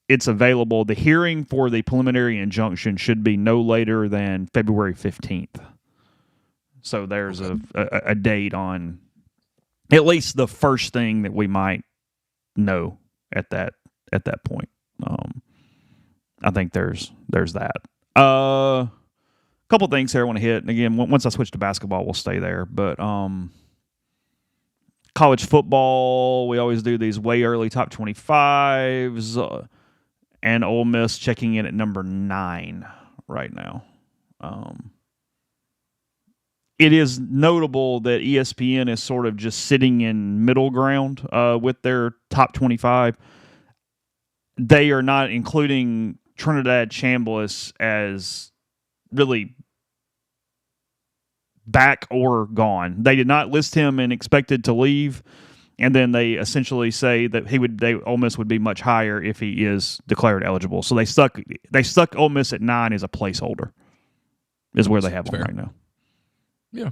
it's available, the hearing for the preliminary injunction should be no later than February 15th. So there's a date on at least the first thing that we might know at that point. I think there's that. Couple things here I want to hit. And again, once I switch to basketball, we'll stay there. But college football, we always do these way early top 25s. And Ole Miss checking in at number 9 right now. It is notable that ESPN is sort of just sitting in middle ground with their top 25. They are not including Trinidad Chambliss as really back or gone. They did not list him and expected to leave. And then they essentially say that Ole Miss would be much higher if he is declared eligible. So they stuck Ole Miss at 9 as a placeholder, is where they have him right now. Yeah.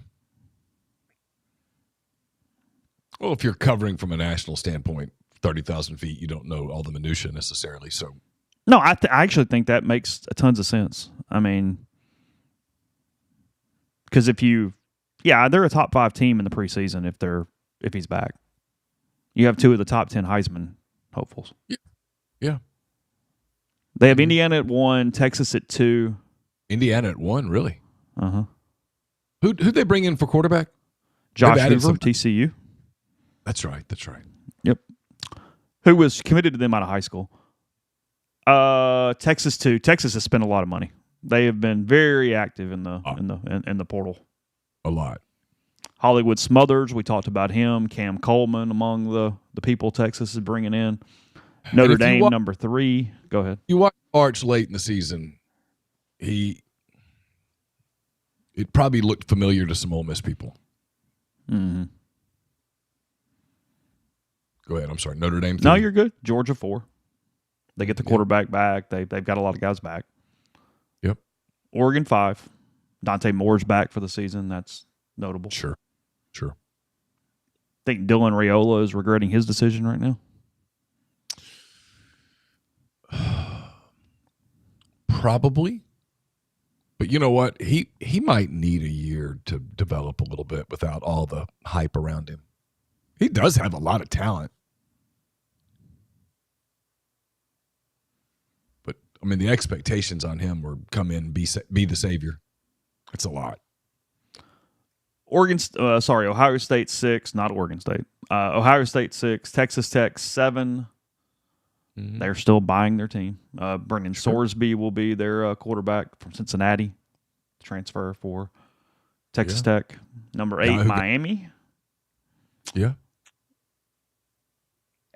Well, if you're covering from a national standpoint, 30,000 feet, you don't know all the minutia necessarily. So no, I actually think that makes tons of sense. I mean, because they're a top 5 team in the preseason if he's back. You have 2 of the top 10 Heisman hopefuls. Yeah. They have Indiana at 1, Texas at 2. Indiana at 1, really? Uh-huh. Who'd they bring in for quarterback? Josh Hitz of TCU. That's right. Yep. Who was committed to them out of high school. Texas too. Texas has spent a lot of money. They have been very active in the portal. A lot. Hollywood Smothers, we talked about him. Cam Coleman among the people Texas is bringing in. Notre Dame, number 3. Go ahead. You watch Arch late in the season. It probably looked familiar to some Ole Miss people. Mm-hmm. Go ahead. I'm sorry. Notre Dame 3. No, you're good. Georgia 4. They get the quarterback back. They've got a lot of guys back. Yep. Oregon 5. Dante Moore's back for the season. That's notable. Sure. Think Dylan Raiola is regretting his decision right now? Probably. But you know what? He might need a year to develop a little bit without all the hype around him. He does have a lot of talent. But, I mean, the expectations on him were come in, be the savior. It's a lot. Ohio State 6, not Oregon State. Ohio State 6, Texas Tech 7. Mm-hmm. They're still buying their team. Brendan Sorsby will be their quarterback from Cincinnati, transfer for Texas Tech. Number 8, Miami. Yeah.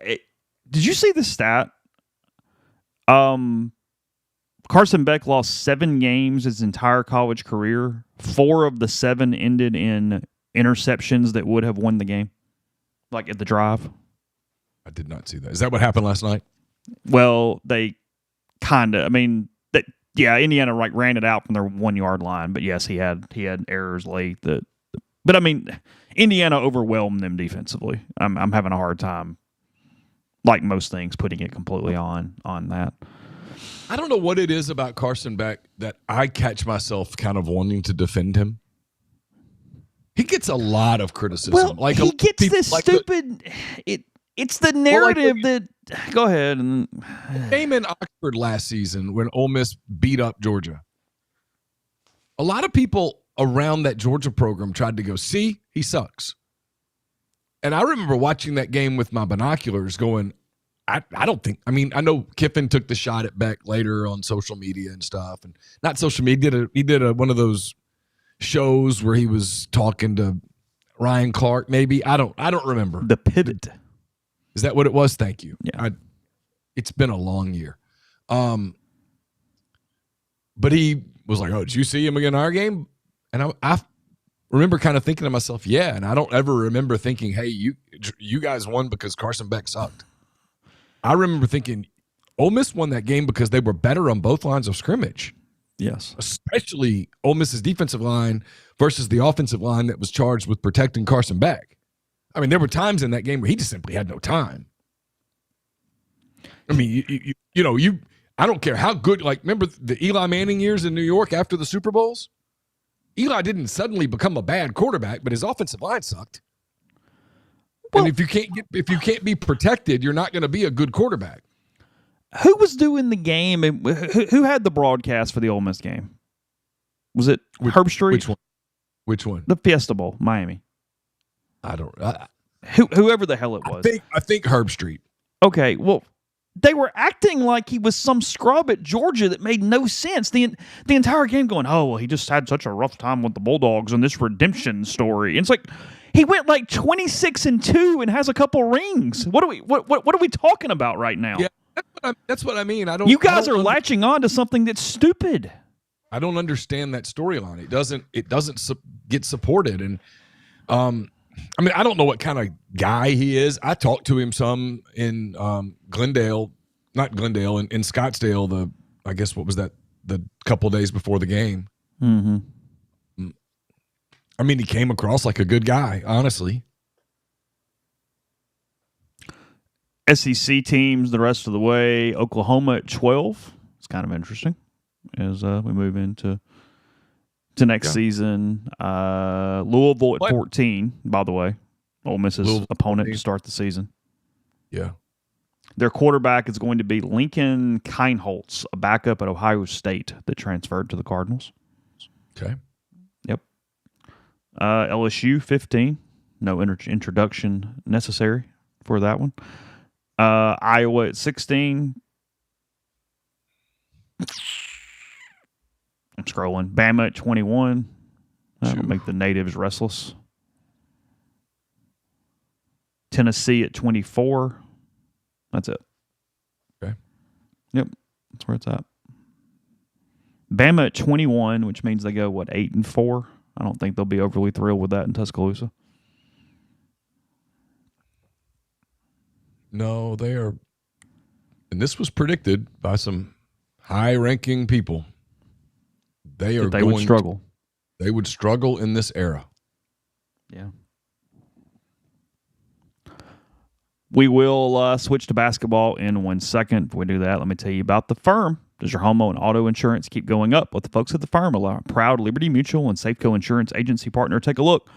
Did you see the stat? Carson Beck lost 7 games his entire college career. 4 of the 7 ended in interceptions that would have won the game, like at the drive. I did not see that. Is that what happened last night? Well, they kind of. I mean, Indiana ran it out from their 1-yard line, but yes, he had errors late. But I mean, Indiana overwhelmed them defensively. I'm having a hard time, like most things, putting it completely on that. I don't know what it is about Carson Beck that I catch myself kind of wanting to defend him. He gets a lot of criticism. Well, he gets this stupid. It's the narrative that. Go ahead. Game in Oxford last season when Ole Miss beat up Georgia. A lot of people around that Georgia program tried to go, see, he sucks. And I remember watching that game with my binoculars going, I don't think – I mean, I know Kiffin took the shot at Beck later on social media and stuff. And not social media. He did one of those shows where he was talking to Ryan Clark maybe. I don't remember. The Pivot. Is that what it was? Thank you. Yeah. It's been a long year. But he was like, oh, did you see him again in our game? And I remember kind of thinking to myself, yeah. And I don't ever remember thinking, hey, you guys won because Carson Beck sucked. I remember thinking Ole Miss won that game because they were better on both lines of scrimmage. Yes. Especially Ole Miss's defensive line versus the offensive line that was charged with protecting Carson Beck. I mean, there were times in that game where he just simply had no time. I mean, I don't care how good, like, remember the Eli Manning years in New York after the Super Bowls? Eli didn't suddenly become a bad quarterback, but his offensive line sucked. Well, and if you can't be protected, you're not going to be a good quarterback. Who was doing the game? Who had the broadcast for the Ole Miss game? Was it Herb Street? Which one? The Fiesta Bowl, Miami. Whoever the hell it was. I think Herb Street. Okay, well, they were acting like he was some scrub at Georgia that made no sense. The entire game going, oh, well, he just had such a rough time with the Bulldogs and this redemption story. And it's like he went like 26-2 and has a couple rings. What are we talking about right now? Yeah, that's what I mean. You guys are latching on to something that's stupid. I don't understand that storyline. It doesn't get supported. And I mean, I don't know what kind of guy he is. I talked to him some in Scottsdale. I guess what was that? The couple days before the game. Mm-hmm. I mean, he came across like a good guy, honestly. SEC teams the rest of the way. Oklahoma at 12. It's kind of interesting as we move into next season. Louisville at 14, by the way. Ole Miss's opponent to start the season. Yeah. Their quarterback is going to be Lincoln Kienholz, a backup at Ohio State that transferred to the Cardinals. Okay. Yep. LSU 15. No introduction necessary for that one. Iowa at 16. I'm scrolling. Bama at 21. That'll make the natives restless. Tennessee at 24. That's it. Okay. Yep, that's where it's at. Bama at 21, which means they go, 8-4? I don't think they'll be overly thrilled with that in Tuscaloosa. No, they are. And this was predicted by some high-ranking people. They would struggle. They would struggle in this era. Yeah. We will switch to basketball in 1 second. Before we do that, let me tell you about the firm. Does your home and auto insurance keep going up? With the folks at the firm, a proud Liberty Mutual and Safeco Insurance agency partner. Take a look.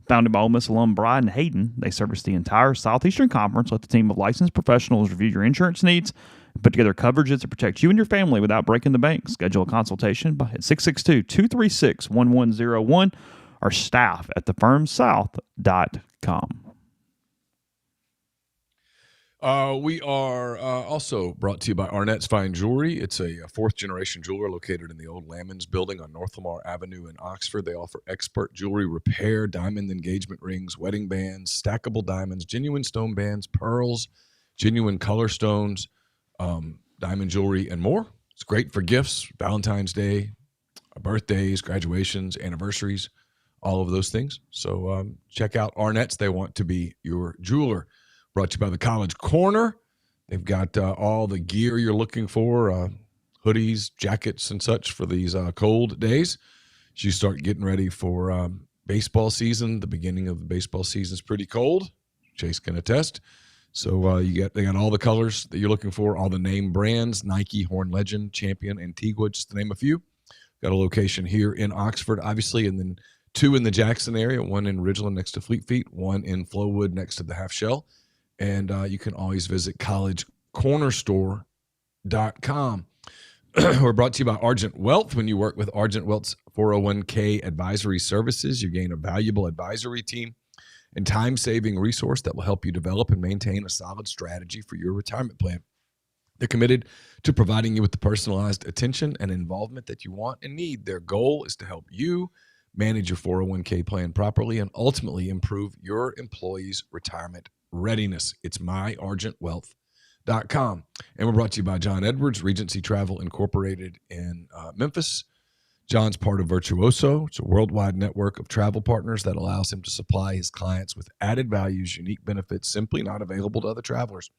Founded by Ole Miss alum Brian Hayden, they service the entire Southeastern Conference. Let the team of licensed professionals review your insurance needs and put together coverages to protect you and your family without breaking the bank. Schedule a consultation at 662-236-1101 or staff at thefirmsouth.com. We are also brought to you by Arnett's Fine Jewelry. It's a fourth-generation jeweler located in the old Lamons building on North Lamar Avenue in Oxford. They offer expert jewelry repair, diamond engagement rings, wedding bands, stackable diamonds, genuine stone bands, pearls, genuine color stones, diamond jewelry, and more. It's great for gifts, Valentine's Day, birthdays, graduations, anniversaries, all of those things. So check out Arnett's. They want to be your jeweler. Brought to you by the College Corner. They've got all the gear you're looking for, hoodies, jackets, and such for these cold days. As you start getting ready for baseball season, the beginning of the baseball season is pretty cold. Chase can attest. So they got all the colors that you're looking for, all the name brands, Nike, Horn Legend, Champion, Antigua, just to name a few. Got a location here in Oxford, obviously, and then 2 in the Jackson area, 1 in Ridgeland next to Fleet Feet, 1 in Flowood next to the Half Shell. And you can always visit collegecornerstore.com. We're brought to you by Argent Wealth. When you work with Argent Wealth's 401k advisory services, you gain a valuable advisory team and time-saving resource that will help you develop and maintain a solid strategy for your retirement plan. They're committed to providing you with the personalized attention and involvement that you want and need. Their goal is to help you manage your 401k plan properly and ultimately improve your employees' retirement readiness. It's myargentwealth.com. And we're brought to you by John Edwards, Regency Travel Incorporated in Memphis. John's part of Virtuoso. It's a worldwide network of travel partners that allows him to supply his clients with added values, unique benefits simply not available to other travelers.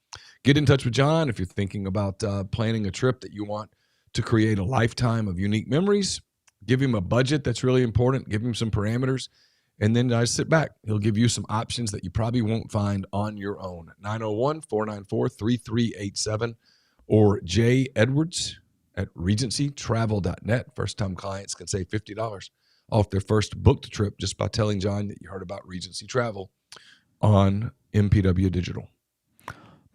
Get in touch with John if you're thinking about planning a trip that you want to create a lifetime of unique memories. Give him a budget that's really important. Give him some parameters. And then sit back. He'll give you some options that you probably won't find on your own. 901-494-3387 or J. Edwards at regencytravel.net. First-time clients can save $50 off their first booked trip just by telling John that you heard about Regency Travel on MPW Digital.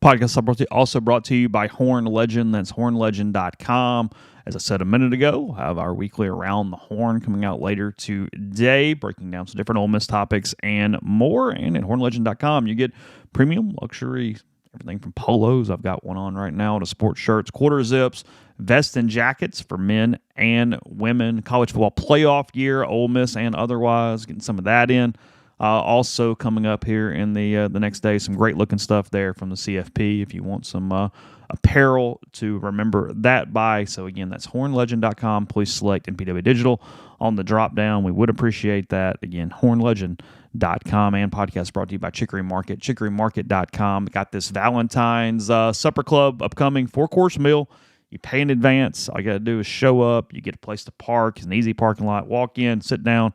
Podcast also brought to you by Horn Legend. That's hornlegend.com. As I said a minute ago, we'll have our weekly Around the Horn coming out later today, breaking down some different Ole Miss topics and more. And at hornlegend.com, you get premium luxury, everything from polos. I've got one on right now to sports shirts, quarter zips, vests and jackets for men and women. College football playoff year, Ole Miss and otherwise, getting some of that in. Also coming up here in the next day, some great looking stuff there from the CFP if you want some apparel to remember that by. So again, that's hornlegend.com. Please select MPW Digital on the drop down. We would appreciate that. Again, hornlegend.com. And podcast brought to you by Chicory Market, chicorymarket.com. Got this Valentine's supper club upcoming, 4-course meal. You pay in advance. All you got to do is show up. You get a place to park. It's an easy parking lot. Walk in, sit down,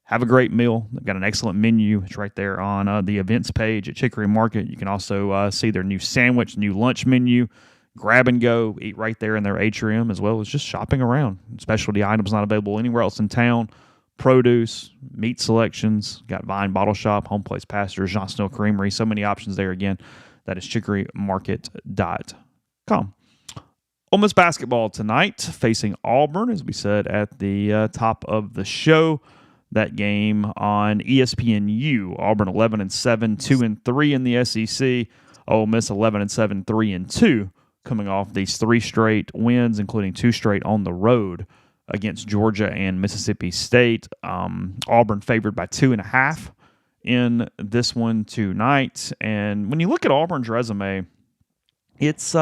have a great meal. They've got an excellent menu. It's right there on the events page at Chicory Market. You can also see their new sandwich, new lunch menu. Grab and go, eat right there in their atrium, as well as just shopping around. Specialty items not available anywhere else in town. Produce, meat selections. Got Vine Bottle Shop, Home Place Pastures, John Snow Creamery. So many options there. Again, that is chicorymarket.com. Ole Miss basketball tonight facing Auburn, as we said at the top of the show. That game on ESPNU. Auburn 11-7, 2-3 in the SEC. Ole Miss 11-7, 3-2, coming off these 3 straight wins, including 2 straight on the road against Georgia and Mississippi State. Auburn favored by 2.5 in this one tonight. And when you look at Auburn's resume, it's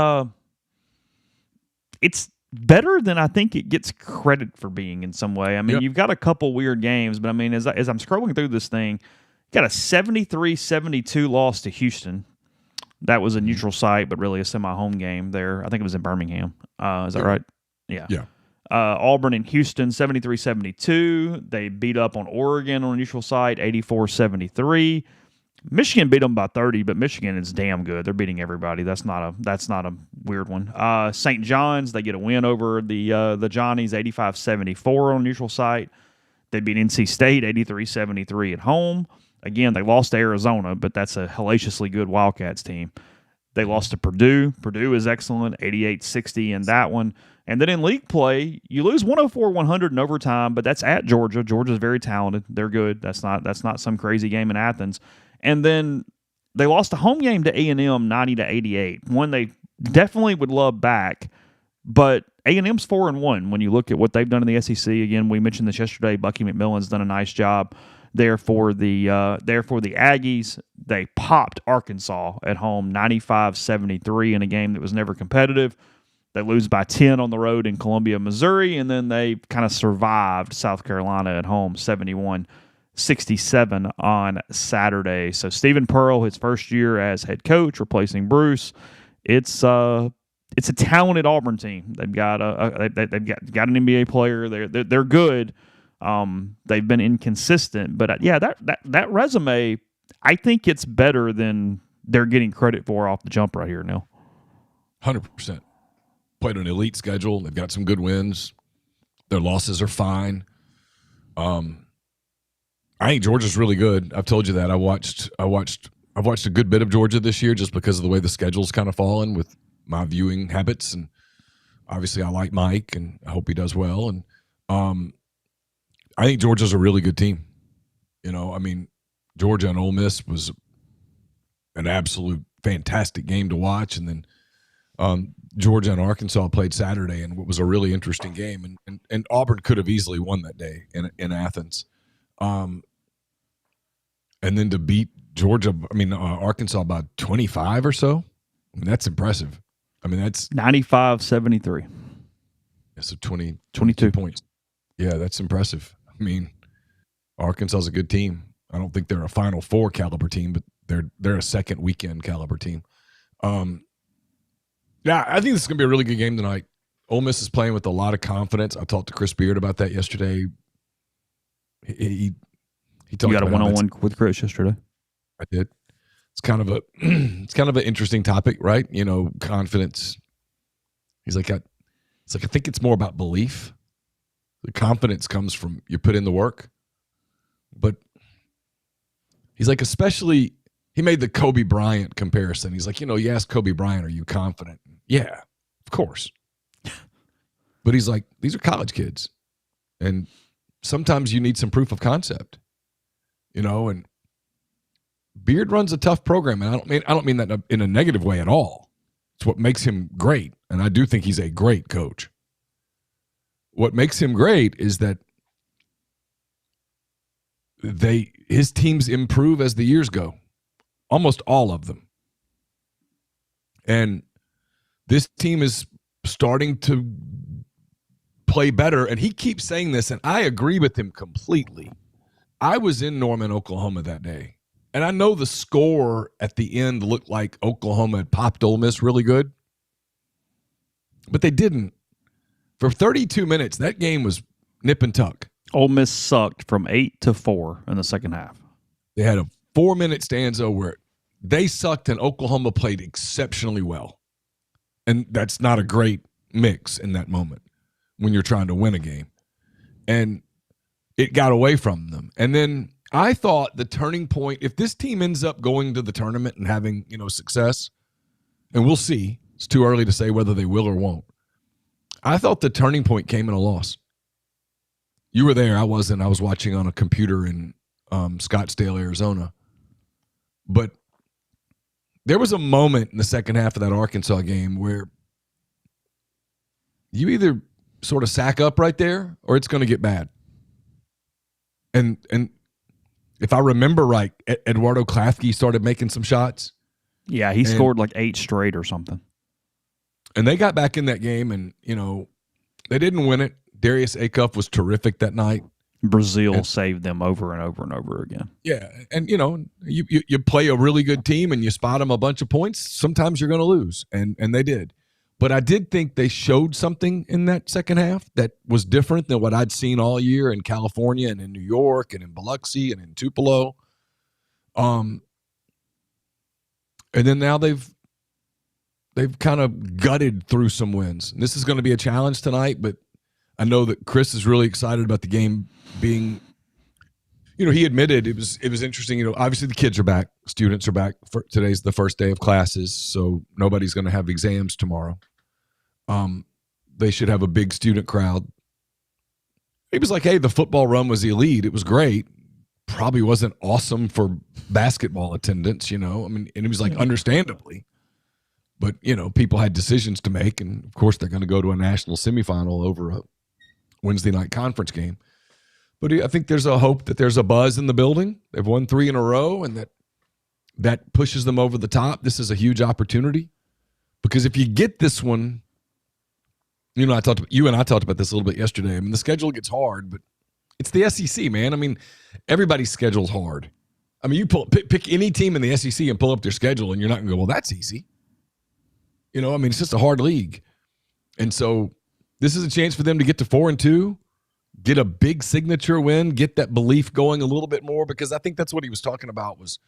better than I think it gets credit for being in some way. I mean, you've got a couple weird games, but I mean, as I'm scrolling through this thing, got a 73-72 loss to Houston. That was a neutral site, but really a semi-home game there. I think it was in Birmingham. Is that right? Yeah. Yeah. Auburn and Houston, 73-72. They beat up on Oregon on a neutral site, 84-73. Michigan beat them by 30, but Michigan is damn good. They're beating everybody. That's not a weird one. St. John's, they get a win over the Johnnies, 85-74 on a neutral site. They beat NC State, 83-73 at home. Again, they lost to Arizona, but that's a hellaciously good Wildcats team. They lost to Purdue. Purdue is excellent, 88-60 in that one. And then in league play, you lose 104-100 in overtime, but that's at Georgia. Georgia's very talented. They're good. That's not some crazy game in Athens. And then they lost a home game to A&M 90-88. One they definitely would love back, but A&M's 4-1 when you look at what they've done in the SEC. Again, we mentioned this yesterday. Bucky McMillan's done a nice job there for the Aggies. They popped Arkansas at home 95-73 in a game that was never competitive. They lose by 10 on the road in Columbia, Missouri, and then they kind of survived South Carolina at home 71-67 on Saturday. So Stephen Pearl, his first year as head coach, replacing Bruce. It's a talented Auburn team. They've got an NBA player. They're good. They've been inconsistent, but that resume, I think it's better than they're getting credit for off the jump right here, Neil. 100%. Played an elite schedule. They've got some good wins. Their losses are fine. I think Georgia's really good. I've told you that. I've watched a good bit of Georgia this year just because of the way the schedule's kind of fallen with my viewing habits, and obviously I like Mike and I hope he does well. And I think Georgia's a really good team. I mean, Georgia and Ole Miss was an absolute fantastic game to watch, and then Georgia and Arkansas played Saturday, and it was a really interesting game. And Auburn could have easily won that day in Athens. And then to beat Arkansas by 25 or so, I mean, that's impressive. I mean, that's 95-73. So 22 points. Yeah, that's impressive. I mean, Arkansas is a good team. I don't think they're a Final Four caliber team, but they're a second weekend caliber team. Yeah, I think this is going to be a really good game tonight. Ole Miss is playing with a lot of confidence. I talked to Chris Beard about that yesterday. He talked. You got a one-on-one with Chris yesterday. I did. It's kind of an interesting topic, right? Confidence. He's like, I think it's more about belief. The confidence comes from you put in the work, but he's like, especially. He made the Kobe Bryant comparison. He's like, you ask Kobe Bryant, are you confident? Yeah, of course. But he's like, these are college kids. And sometimes you need some proof of concept. And Beard runs a tough program. And I don't mean that in a negative way at all. It's what makes him great. And I do think he's a great coach. What makes him great is that his teams improve as the years go. Almost all of them. And this team is starting to play better. And he keeps saying this, and I agree with him completely. I was in Norman, Oklahoma that day. And I know the score at the end looked like Oklahoma had popped Ole Miss really good. But they didn't. For 32 minutes, that game was nip and tuck. Ole Miss sucked from 8-4 in the second half. They had a 4-minute stanza where they sucked and Oklahoma played exceptionally well. And that's not a great mix in that moment when you're trying to win a game. And it got away from them. And then I thought the turning point, if this team ends up going to the tournament and having, success, and we'll see, it's too early to say whether they will or won't. I thought the turning point came in a loss. You were there. I wasn't. I was watching on a computer in Scottsdale, Arizona. But there was a moment in the second half of that Arkansas game where you either sort of sack up right there or it's going to get bad. And if I remember right, Eduardo Klafke started making some shots. Yeah, he scored like 8 straight or something. And they got back in that game, and, they didn't win it. Darius Acuff was terrific that night. Brazil saved them over and over and over again. Yeah, and, you play a really good team and you spot them a bunch of points, sometimes you're going to lose, and they did. But I did think they showed something in that second half that was different than what I'd seen all year in California and in New York and in Biloxi and in Tupelo. And then now they've kind of gutted through some wins. And this is going to be a challenge tonight, but I know that Chris is really excited about the game being, he admitted it was interesting. Obviously the kids are back, students are back. Today's the first day of classes, so nobody's going to have exams tomorrow. They should have a big student crowd. He was like, hey, the football run was elite. It was great. Probably wasn't awesome for basketball attendance, and it was like understandably. But, people had decisions to make, and of course they're going to go to a national semifinal over a Wednesday night conference game. But I think there's a hope that there's a buzz in the building. They've won 3 in a row, and that pushes them over the top. This is a huge opportunity because if you get this one, you and I talked about this a little bit yesterday. I mean, the schedule gets hard, but it's the SEC, man. I mean, everybody's schedule's hard. I mean, you pick any team in the SEC and pull up their schedule, and you're not going to go, well, that's easy. It's just a hard league. And so this is a chance for them to get to 4-2, get a big signature win, get that belief going a little bit more, because I think that's what he was talking about was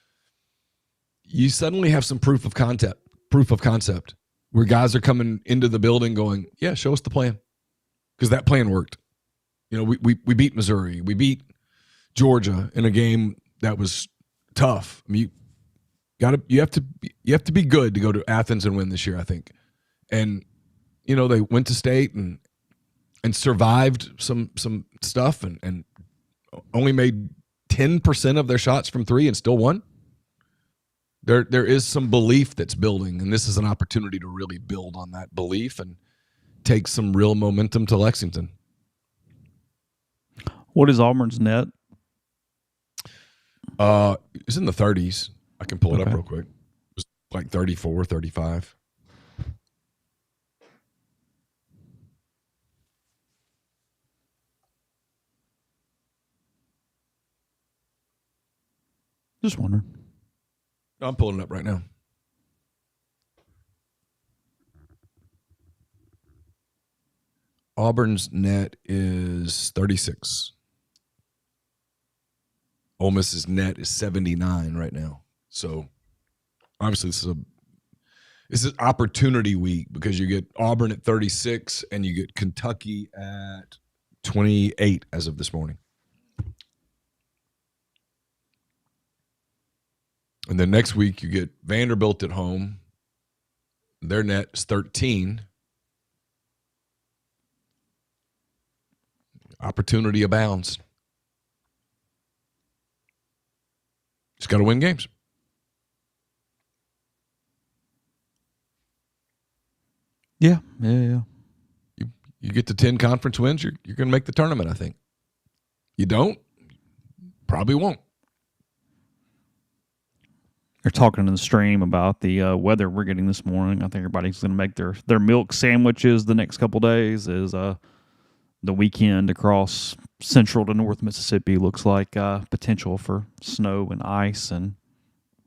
you suddenly have some proof of concept where guys are coming into the building going, yeah, show us the plan, because that plan worked. We beat Missouri. We beat Georgia in a game that was tough. I mean, you have to be good to go to Athens and win this year, I think. And they went to state and survived some stuff and only made 10% of their shots from 3 and still won. There is some belief that's building, and this is an opportunity to really build on that belief and take some real momentum to Lexington. What is Auburn's net? It's in the 30s. I can pull it up real quick. It was like 34, 35. Just wondering. I'm pulling it up right now. Auburn's net is 36. Ole Miss's net is 79 right now. So obviously this is opportunity week because you get Auburn at 36 and you get Kentucky at 28 as of this morning. And then next week you get Vanderbilt at home. Their net is 13. Opportunity abounds. Just got to win games. Yeah. You get to 10 conference wins, you're going to make the tournament, I think. You don't, probably won't. They're talking in the stream about the weather we're getting this morning. I think everybody's going to make their milk sandwiches the next couple days as the weekend across central to north Mississippi looks like potential for snow and ice and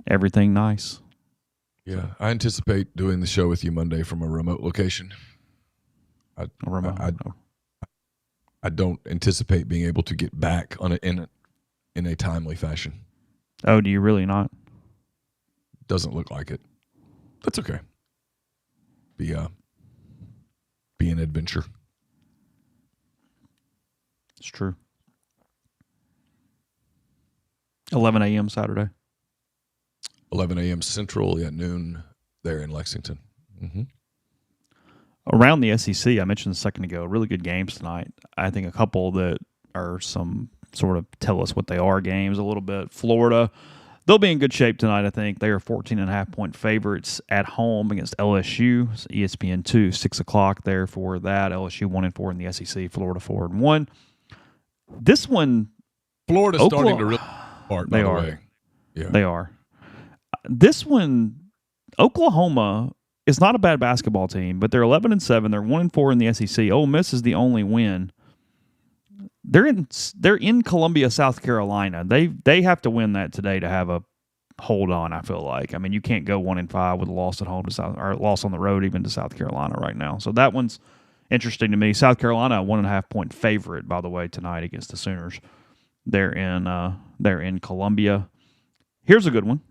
everything nice. Yeah, I anticipate doing the show with you Monday from a remote location. I don't anticipate being able to get back in a timely fashion. Oh, do you really not? Doesn't look like it. That's okay. Be an adventure. It's true. 11 a.m. Saturday. 11 a.m. Central, noon there in Lexington. Mm-hmm. Around the SEC, I mentioned a second ago, really good games tonight. I think a couple that are some sort of tell us what they are games a little bit. Florida, they'll be in good shape tonight, I think. They are 14.5-point favorites at home against LSU. It's ESPN2, 6 o'clock there for that. LSU 1-4 in the SEC, Florida 4-1. This one, Florida's starting to really Part, They by the are. way. Yeah. They are. This one, Oklahoma is not a bad basketball team, but they're 11-7. They're 1-4 in the SEC. Ole Miss is the only win. They're in Columbia, South Carolina. They have to win that today to have a hold on. I feel like. I mean, you can't go 1-5 with a loss at home to South or loss on the road even to South Carolina right now. So that one's interesting to me. South Carolina, a 1.5 point favorite, by the way, tonight against the Sooners. They're in Columbia. Here's a good one.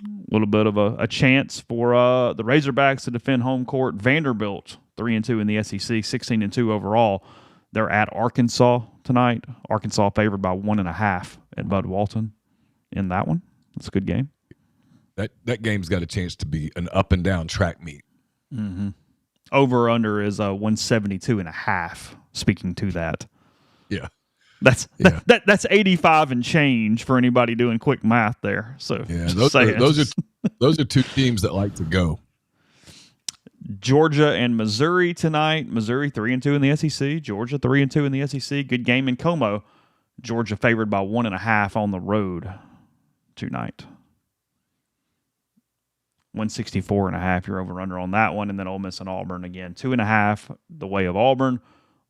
A little bit of a chance for the Razorbacks to defend home court. Vanderbilt, 3-2 in the SEC, 16-2 overall. They're at Arkansas tonight. Arkansas favored by 1.5 at Bud Walton in that one. That's a good game. That game's got a chance to be an up and down track meet. Mm-hmm. Over under is 172.5. Speaking to that, yeah, that's 85 and change for anybody doing quick math there. So yeah, those are two teams that like to go. Georgia and Missouri tonight. Missouri 3-2 in the SEC. Georgia 3-2 in the SEC. Good game in Como. Georgia favored by 1.5 on the road tonight. 164.5. You're over under on that one, and then Ole Miss and Auburn again 2.5 the way of Auburn.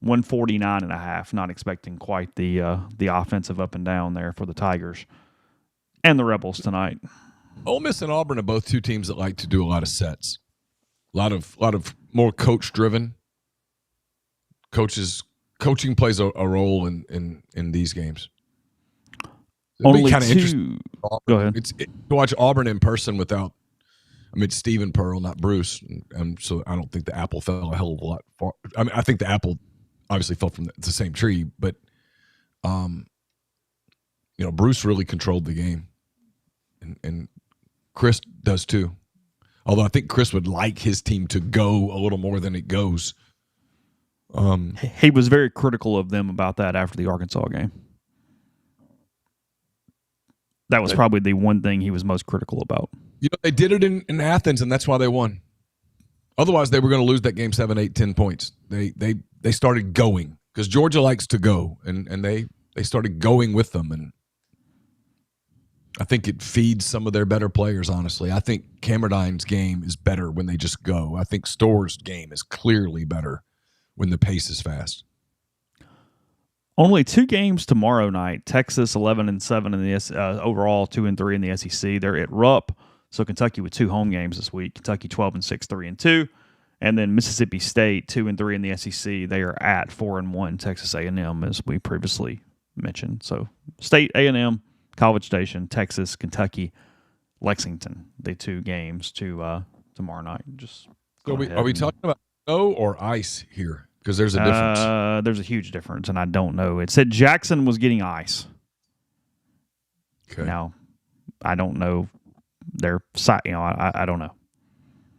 149.5. Not expecting quite the offensive up and down there for the Tigers and the Rebels tonight. Ole Miss and Auburn are both two teams that like to do a lot of sets, a lot of more coach driven. Coaching plays a role in these games. It'll Only be kind of two. interesting. Go ahead. To watch Auburn in person without. I mean, it's Stephen Pearl, not Bruce, and so I don't think the apple fell a hell of a lot far. I mean, I think the apple obviously fell from the same tree, but Bruce really controlled the game, and Chris does too. Although I think Chris would like his team to go a little more than it goes. He was very critical of them about that after the Arkansas game. That was probably the one thing he was most critical about. They did it in Athens, and that's why they won. Otherwise, they were going to lose that game 7, 8, 10 points. They started going because Georgia likes to go, and they started going with them. And I think it feeds some of their better players, honestly. I think Cammerdine's game is better when they just go. I think Store's game is clearly better when the pace is fast. Only 2 games tomorrow night. Texas 11-7 in the overall, 2-3 in the SEC. They're at Rupp. So Kentucky with 2 home games this week. Kentucky 12-6, 3-2, and then Mississippi State 2-3 in the SEC. They are at 4-1 Texas A&M, as we previously mentioned. So State, A&M, College Station, Texas, Kentucky, Lexington. The 2 games to tomorrow night. Are we talking about snow or ice here? Because there's a difference. There's a huge difference, and I don't know. It said Jackson was getting ice. Okay. Now, I don't know their site. I don't know.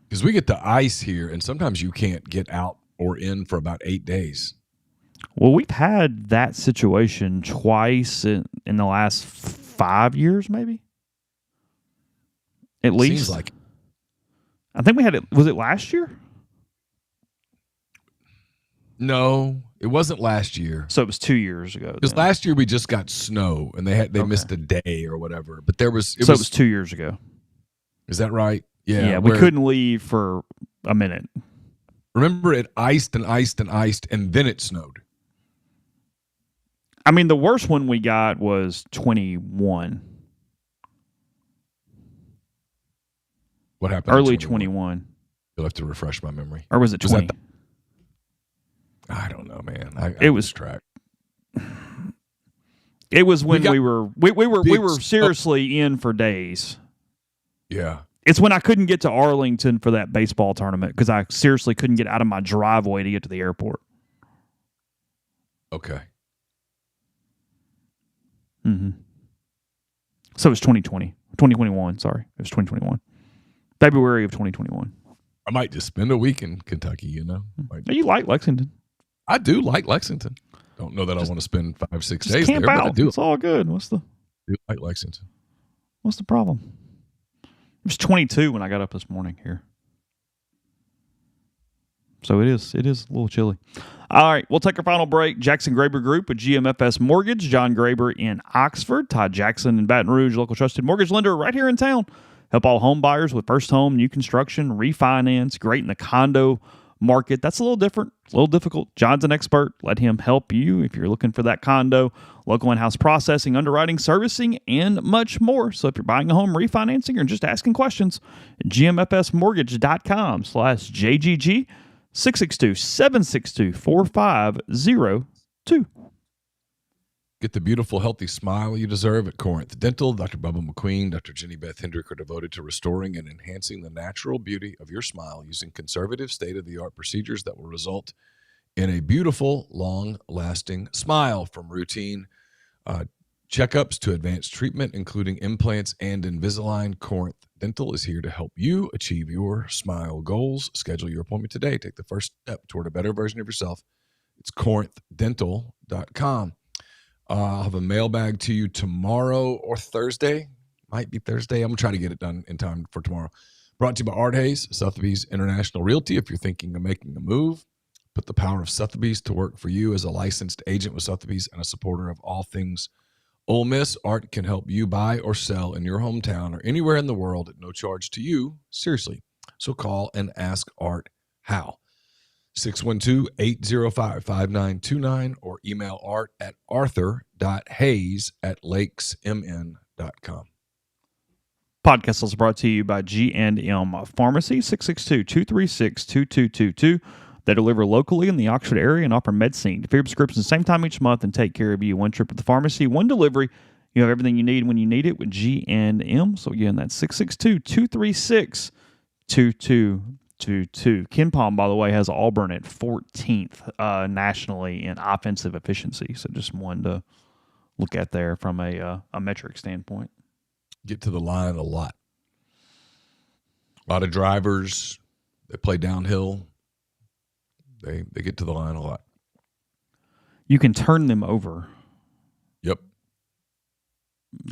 Because we get the ice here, and sometimes you can't get out or in for about 8 days. Well, we've had that situation twice in the last 5 years, maybe. At least. Seems like. I think we had it. Was it last year? No, it wasn't last year. So it was 2 years ago. Because last year we just got snow, and they missed a day or whatever. But it was 2 years ago. Is that right? Yeah. Yeah, we couldn't leave for a minute. Remember, it iced and iced and iced, and then it snowed. I mean, the worst one we got was 21. What happened? Early 21. You'll have to refresh my memory. Or was it 20? I don't know, man. It was track. It was when we were seriously in for days. Yeah. It's when I couldn't get to Arlington for that baseball tournament because I seriously couldn't get out of my driveway to get to the airport. Okay. Mm-hmm. So it was 2021. Sorry. It was 2021. February of 2021. I might just spend a week in Kentucky, You like Lexington. I do like Lexington. Don't know that I want to spend 5-6 days camp there, out. but I do. It's all good. I do like Lexington. What's the problem? It was 22 when I got up this morning here. So it is a little chilly. All right, we'll take our final break. Jackson Graber Group with GMFS Mortgage. John Graber in Oxford. Todd Jackson in Baton Rouge, local trusted mortgage lender right here in town. Help all home buyers with first home, new construction, refinance. Great in the condo market. That's a little different, a little difficult. John's an expert. Let him help you if you're looking for that condo. Local in-house processing, underwriting, servicing, and much more. So if you're buying a home, refinancing, or just asking questions, gmfsmortgage.com/JGG 662-762-4502. Get the beautiful, healthy smile you deserve at Corinth Dental. Dr. Bubba McQueen, Dr. Jenny Beth Hendrick are devoted to restoring and enhancing the natural beauty of your smile using conservative, state-of-the-art procedures that will result in a beautiful, long-lasting smile. From routine checkups to advanced treatment, including implants and Invisalign, Corinth Dental is here to help you achieve your smile goals. Schedule your appointment today. Take the first step toward a better version of yourself. It's corinthdental.com. I'll have a mailbag to you tomorrow or Thursday. Might be Thursday. I'm going to try to get it done in time for tomorrow. Brought to you by Art Hayes, Sotheby's International Realty. If you're thinking of making a move, put the power of Sotheby's to work for you. As a licensed agent with Sotheby's and a supporter of all things Ole Miss, Art can help you buy or sell in your hometown or anywhere in the world at no charge to you. Seriously. So call and ask Art how. 612-805-5929 or email art at arthur.hayes@lakesmn.com. Podcast also brought to you by G&M Pharmacy, 662-236-2222. They deliver locally in the Oxford area and offer medicine to fill your prescriptions the same time each month and take care of you. One trip to the pharmacy, one delivery. You have everything you need when you need it with G&M. So again, that's 662-236-2222. Ken Palm, by the way, has Auburn at 14th nationally in offensive efficiency. So just one to look at there from a metric standpoint. Get to the line a lot. A lot of drivers, they play downhill. They get to the line a lot. You can turn them over. Yep.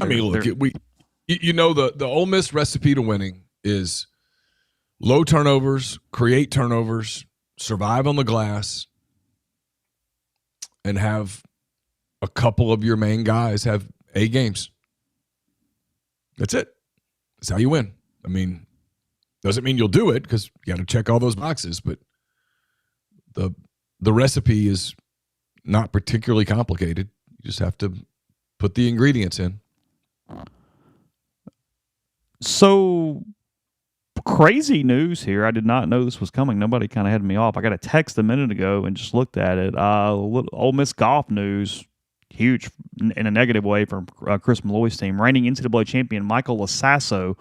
I mean, look, the Ole Miss recipe to winning is low turnovers, create turnovers, survive on the glass, and have a couple of your main guys have A games. That's it. That's how you win. I mean, doesn't mean you'll do it because you got to check all those boxes, but the recipe is not particularly complicated. You just have to put the ingredients in. So, crazy news here. I did not know this was coming. Nobody kind of had me off. I got a text a minute ago and just looked at it. Ole Miss golf news, huge in a negative way for Chris Malloy's team. Reigning NCAA champion Michael Lasasso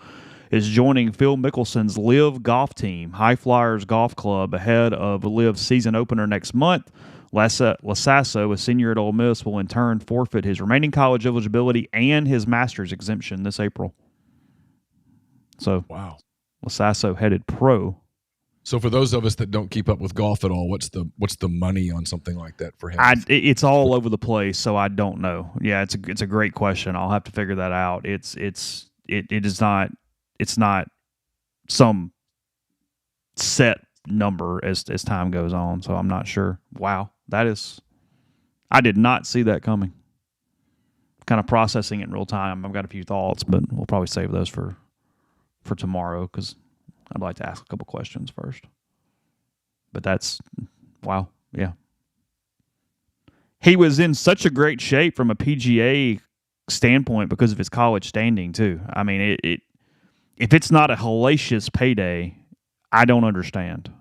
is joining Phil Mickelson's Live golf team, High Flyers Golf Club, ahead of Live's season opener next month. Lasasso, a senior at Ole Miss, will in turn forfeit his remaining college eligibility and his master's exemption this April. So, wow. Lasasso headed pro. So for those of us that don't keep up with golf at all, what's the money on something like that for him? It's all over the place, so I don't know. Yeah, it's a great question. I'll have to figure that out. It is not. It's not some set number as time goes on, so I'm not sure. Wow, I did not see that coming. Kind of processing it in real time. I've got a few thoughts, but we'll probably save those for tomorrow because I'd like to ask a couple questions first. But that's, wow, yeah. He was in such a great shape from a PGA standpoint because of his college standing, too. I mean, if it's not a hellacious payday, I don't understand.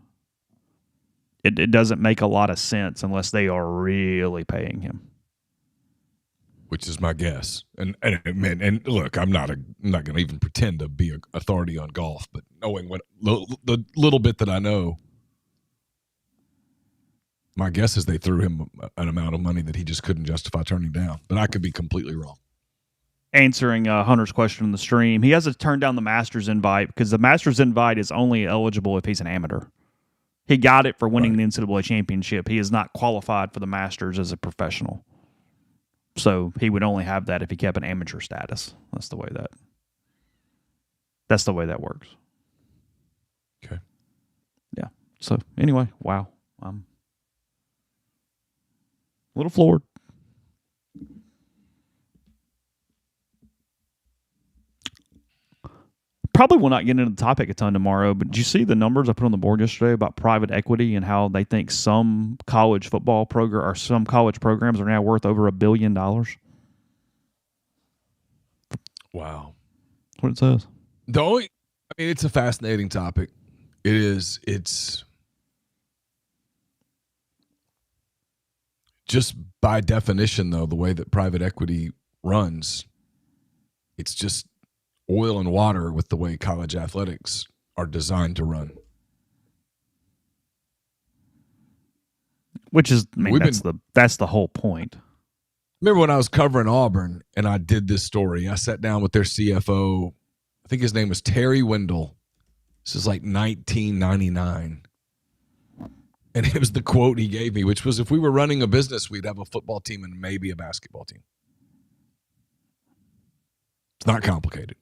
It doesn't make a lot of sense unless they are really paying him. Which is my guess. And look, I'm not going to even pretend to be an authority on golf, but knowing what the little bit that I know, my guess is they threw him an amount of money that he just couldn't justify turning down. But I could be completely wrong. Answering Hunter's question in the stream, he has to turn down the Masters invite because the Masters invite is only eligible if he's an amateur. He got it for winning the NCAA championship. He is not qualified for the Masters as a professional. So he would only have that if he kept an amateur status. That's the way that works. Okay. Yeah. So anyway, wow. I'm a little floored. Probably will not get into the topic a ton tomorrow, but did you see the numbers I put on the board yesterday about private equity and how they think some college football program or some college programs are now worth over $1 billion? Wow. That's what it says. It's a fascinating topic. It is. It's just by definition, though, the way that private equity runs, it's just oil and water with the way college athletics are designed to run. Which is, that's the whole point. Remember when I was covering Auburn and I did this story, I sat down with their CFO. I think his name was Terry Wendell. This is like 1999. And it was the quote he gave me, which was, if we were running a business, we'd have a football team and maybe a basketball team. It's not complicated.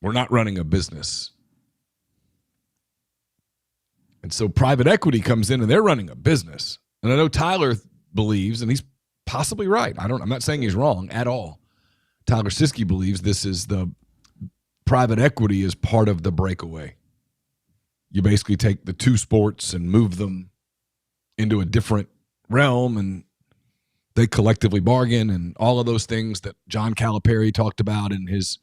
We're not running a business. And so private equity comes in and they're running a business. And I know Tyler believes, and he's possibly right. I'm not saying he's wrong at all. Tyler Siskey believes this is the private equity is part of the breakaway. You basically take the two sports and move them into a different realm, and they collectively bargain, and all of those things that John Calipari talked about in his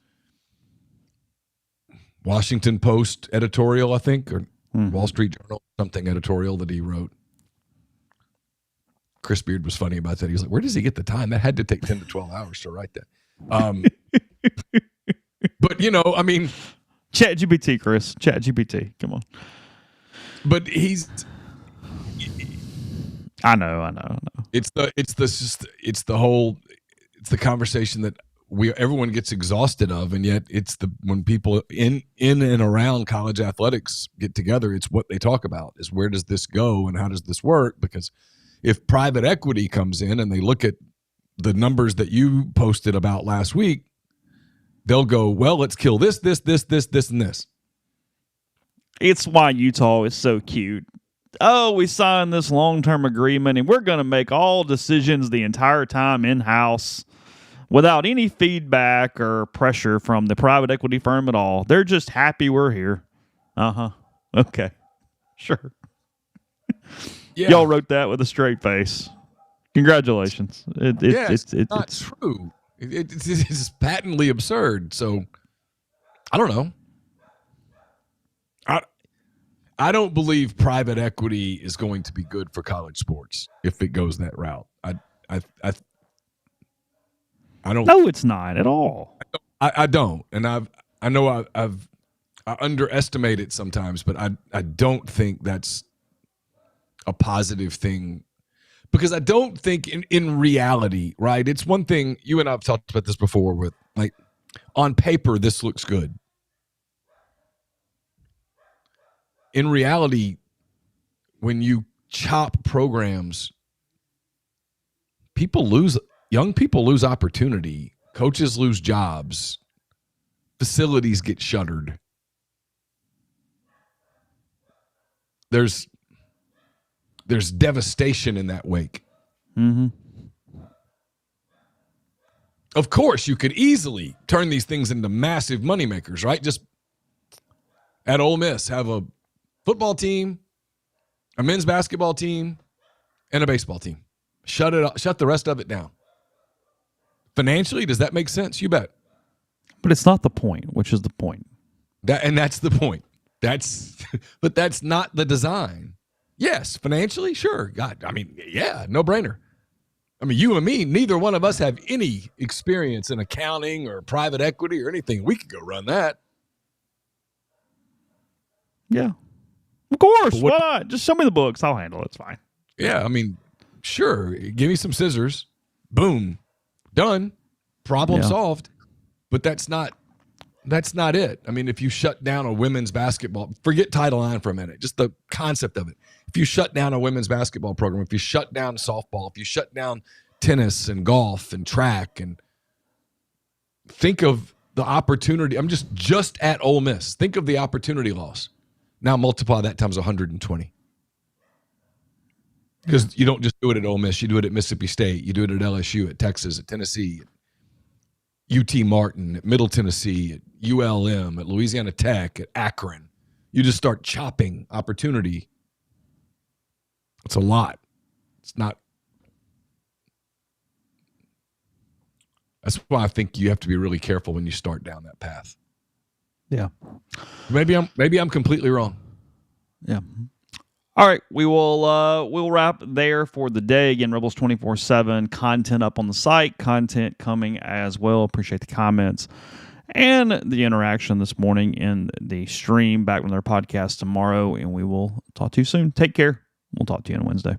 Washington Post editorial, I think, or Wall Street Journal, something editorial that he wrote. Chris Beard was funny about that. He was like, where does he get the time? That had to take 10 to 12 hours to write that. But, ChatGPT, Chris. ChatGPT. Come on. But I know. It's the conversation that everyone gets exhausted of, and yet when people in and around college athletics get together, it's what they talk about is where does this go and how does this work? Because if private equity comes in and they look at the numbers that you posted about last week, they'll go, well, let's kill this, and this. It's why Utah is so cute. Oh, we signed this long-term agreement, and we're going to make all decisions the entire time in-house without any feedback or pressure from the private equity firm at all. They're just happy we're here. Uh-huh. Okay. Sure. Yeah. Y'all wrote that with a straight face. Congratulations. It's not true. It's patently absurd. So, I don't know. I don't believe private equity is going to be good for college sports if it goes that route. I don't. No, it's not at all. I don't, and I know I underestimate it sometimes, but I don't think that's a positive thing, because I don't think in reality, right? It's one thing, you and I have talked about this before, with like on paper this looks good. In reality, when you chop programs, young people lose opportunity, coaches lose jobs, facilities get shuttered. There's devastation in that wake. Mm-hmm. Of course, you could easily turn these things into massive moneymakers, right? Just at Ole Miss, have a football team, a men's basketball team, and a baseball team. Shut the rest of it down. Financially, does that make sense? You bet. But it's not the point, which is the point. That's the point. But that's not the design. Yes, financially, sure. God, yeah, no brainer. You and me, neither one of us have any experience in accounting or private equity or anything. We could go run that. Yeah. Of course. Why not? Just show me the books. I'll handle it. It's fine. Yeah, sure. Give me some scissors. Boom. Done. Problem solved. But that's not it. If you shut down a women's basketball, forget Title IX for a minute, just the concept of it. If you shut down a women's basketball program, if you shut down softball, if you shut down tennis and golf and track, and think of the opportunity. I'm just at Ole Miss. Think of the opportunity loss. Now multiply that times 120. Because you don't just do it at Ole Miss. You do it at Mississippi State. You do it at LSU, at Texas, at Tennessee, at UT Martin, at Middle Tennessee, at ULM, at Louisiana Tech, at Akron. You just start chopping opportunity. It's a lot. It's not. That's why I think you have to be really careful when you start down that path. Yeah. Maybe I'm completely wrong. Yeah. All right, we'll wrap there for the day. Again, Rebels 24/7 content up on the site, content coming as well. Appreciate the comments and the interaction this morning in the stream. Back with their podcast tomorrow, and we will talk to you soon. Take care. We'll talk to you on Wednesday.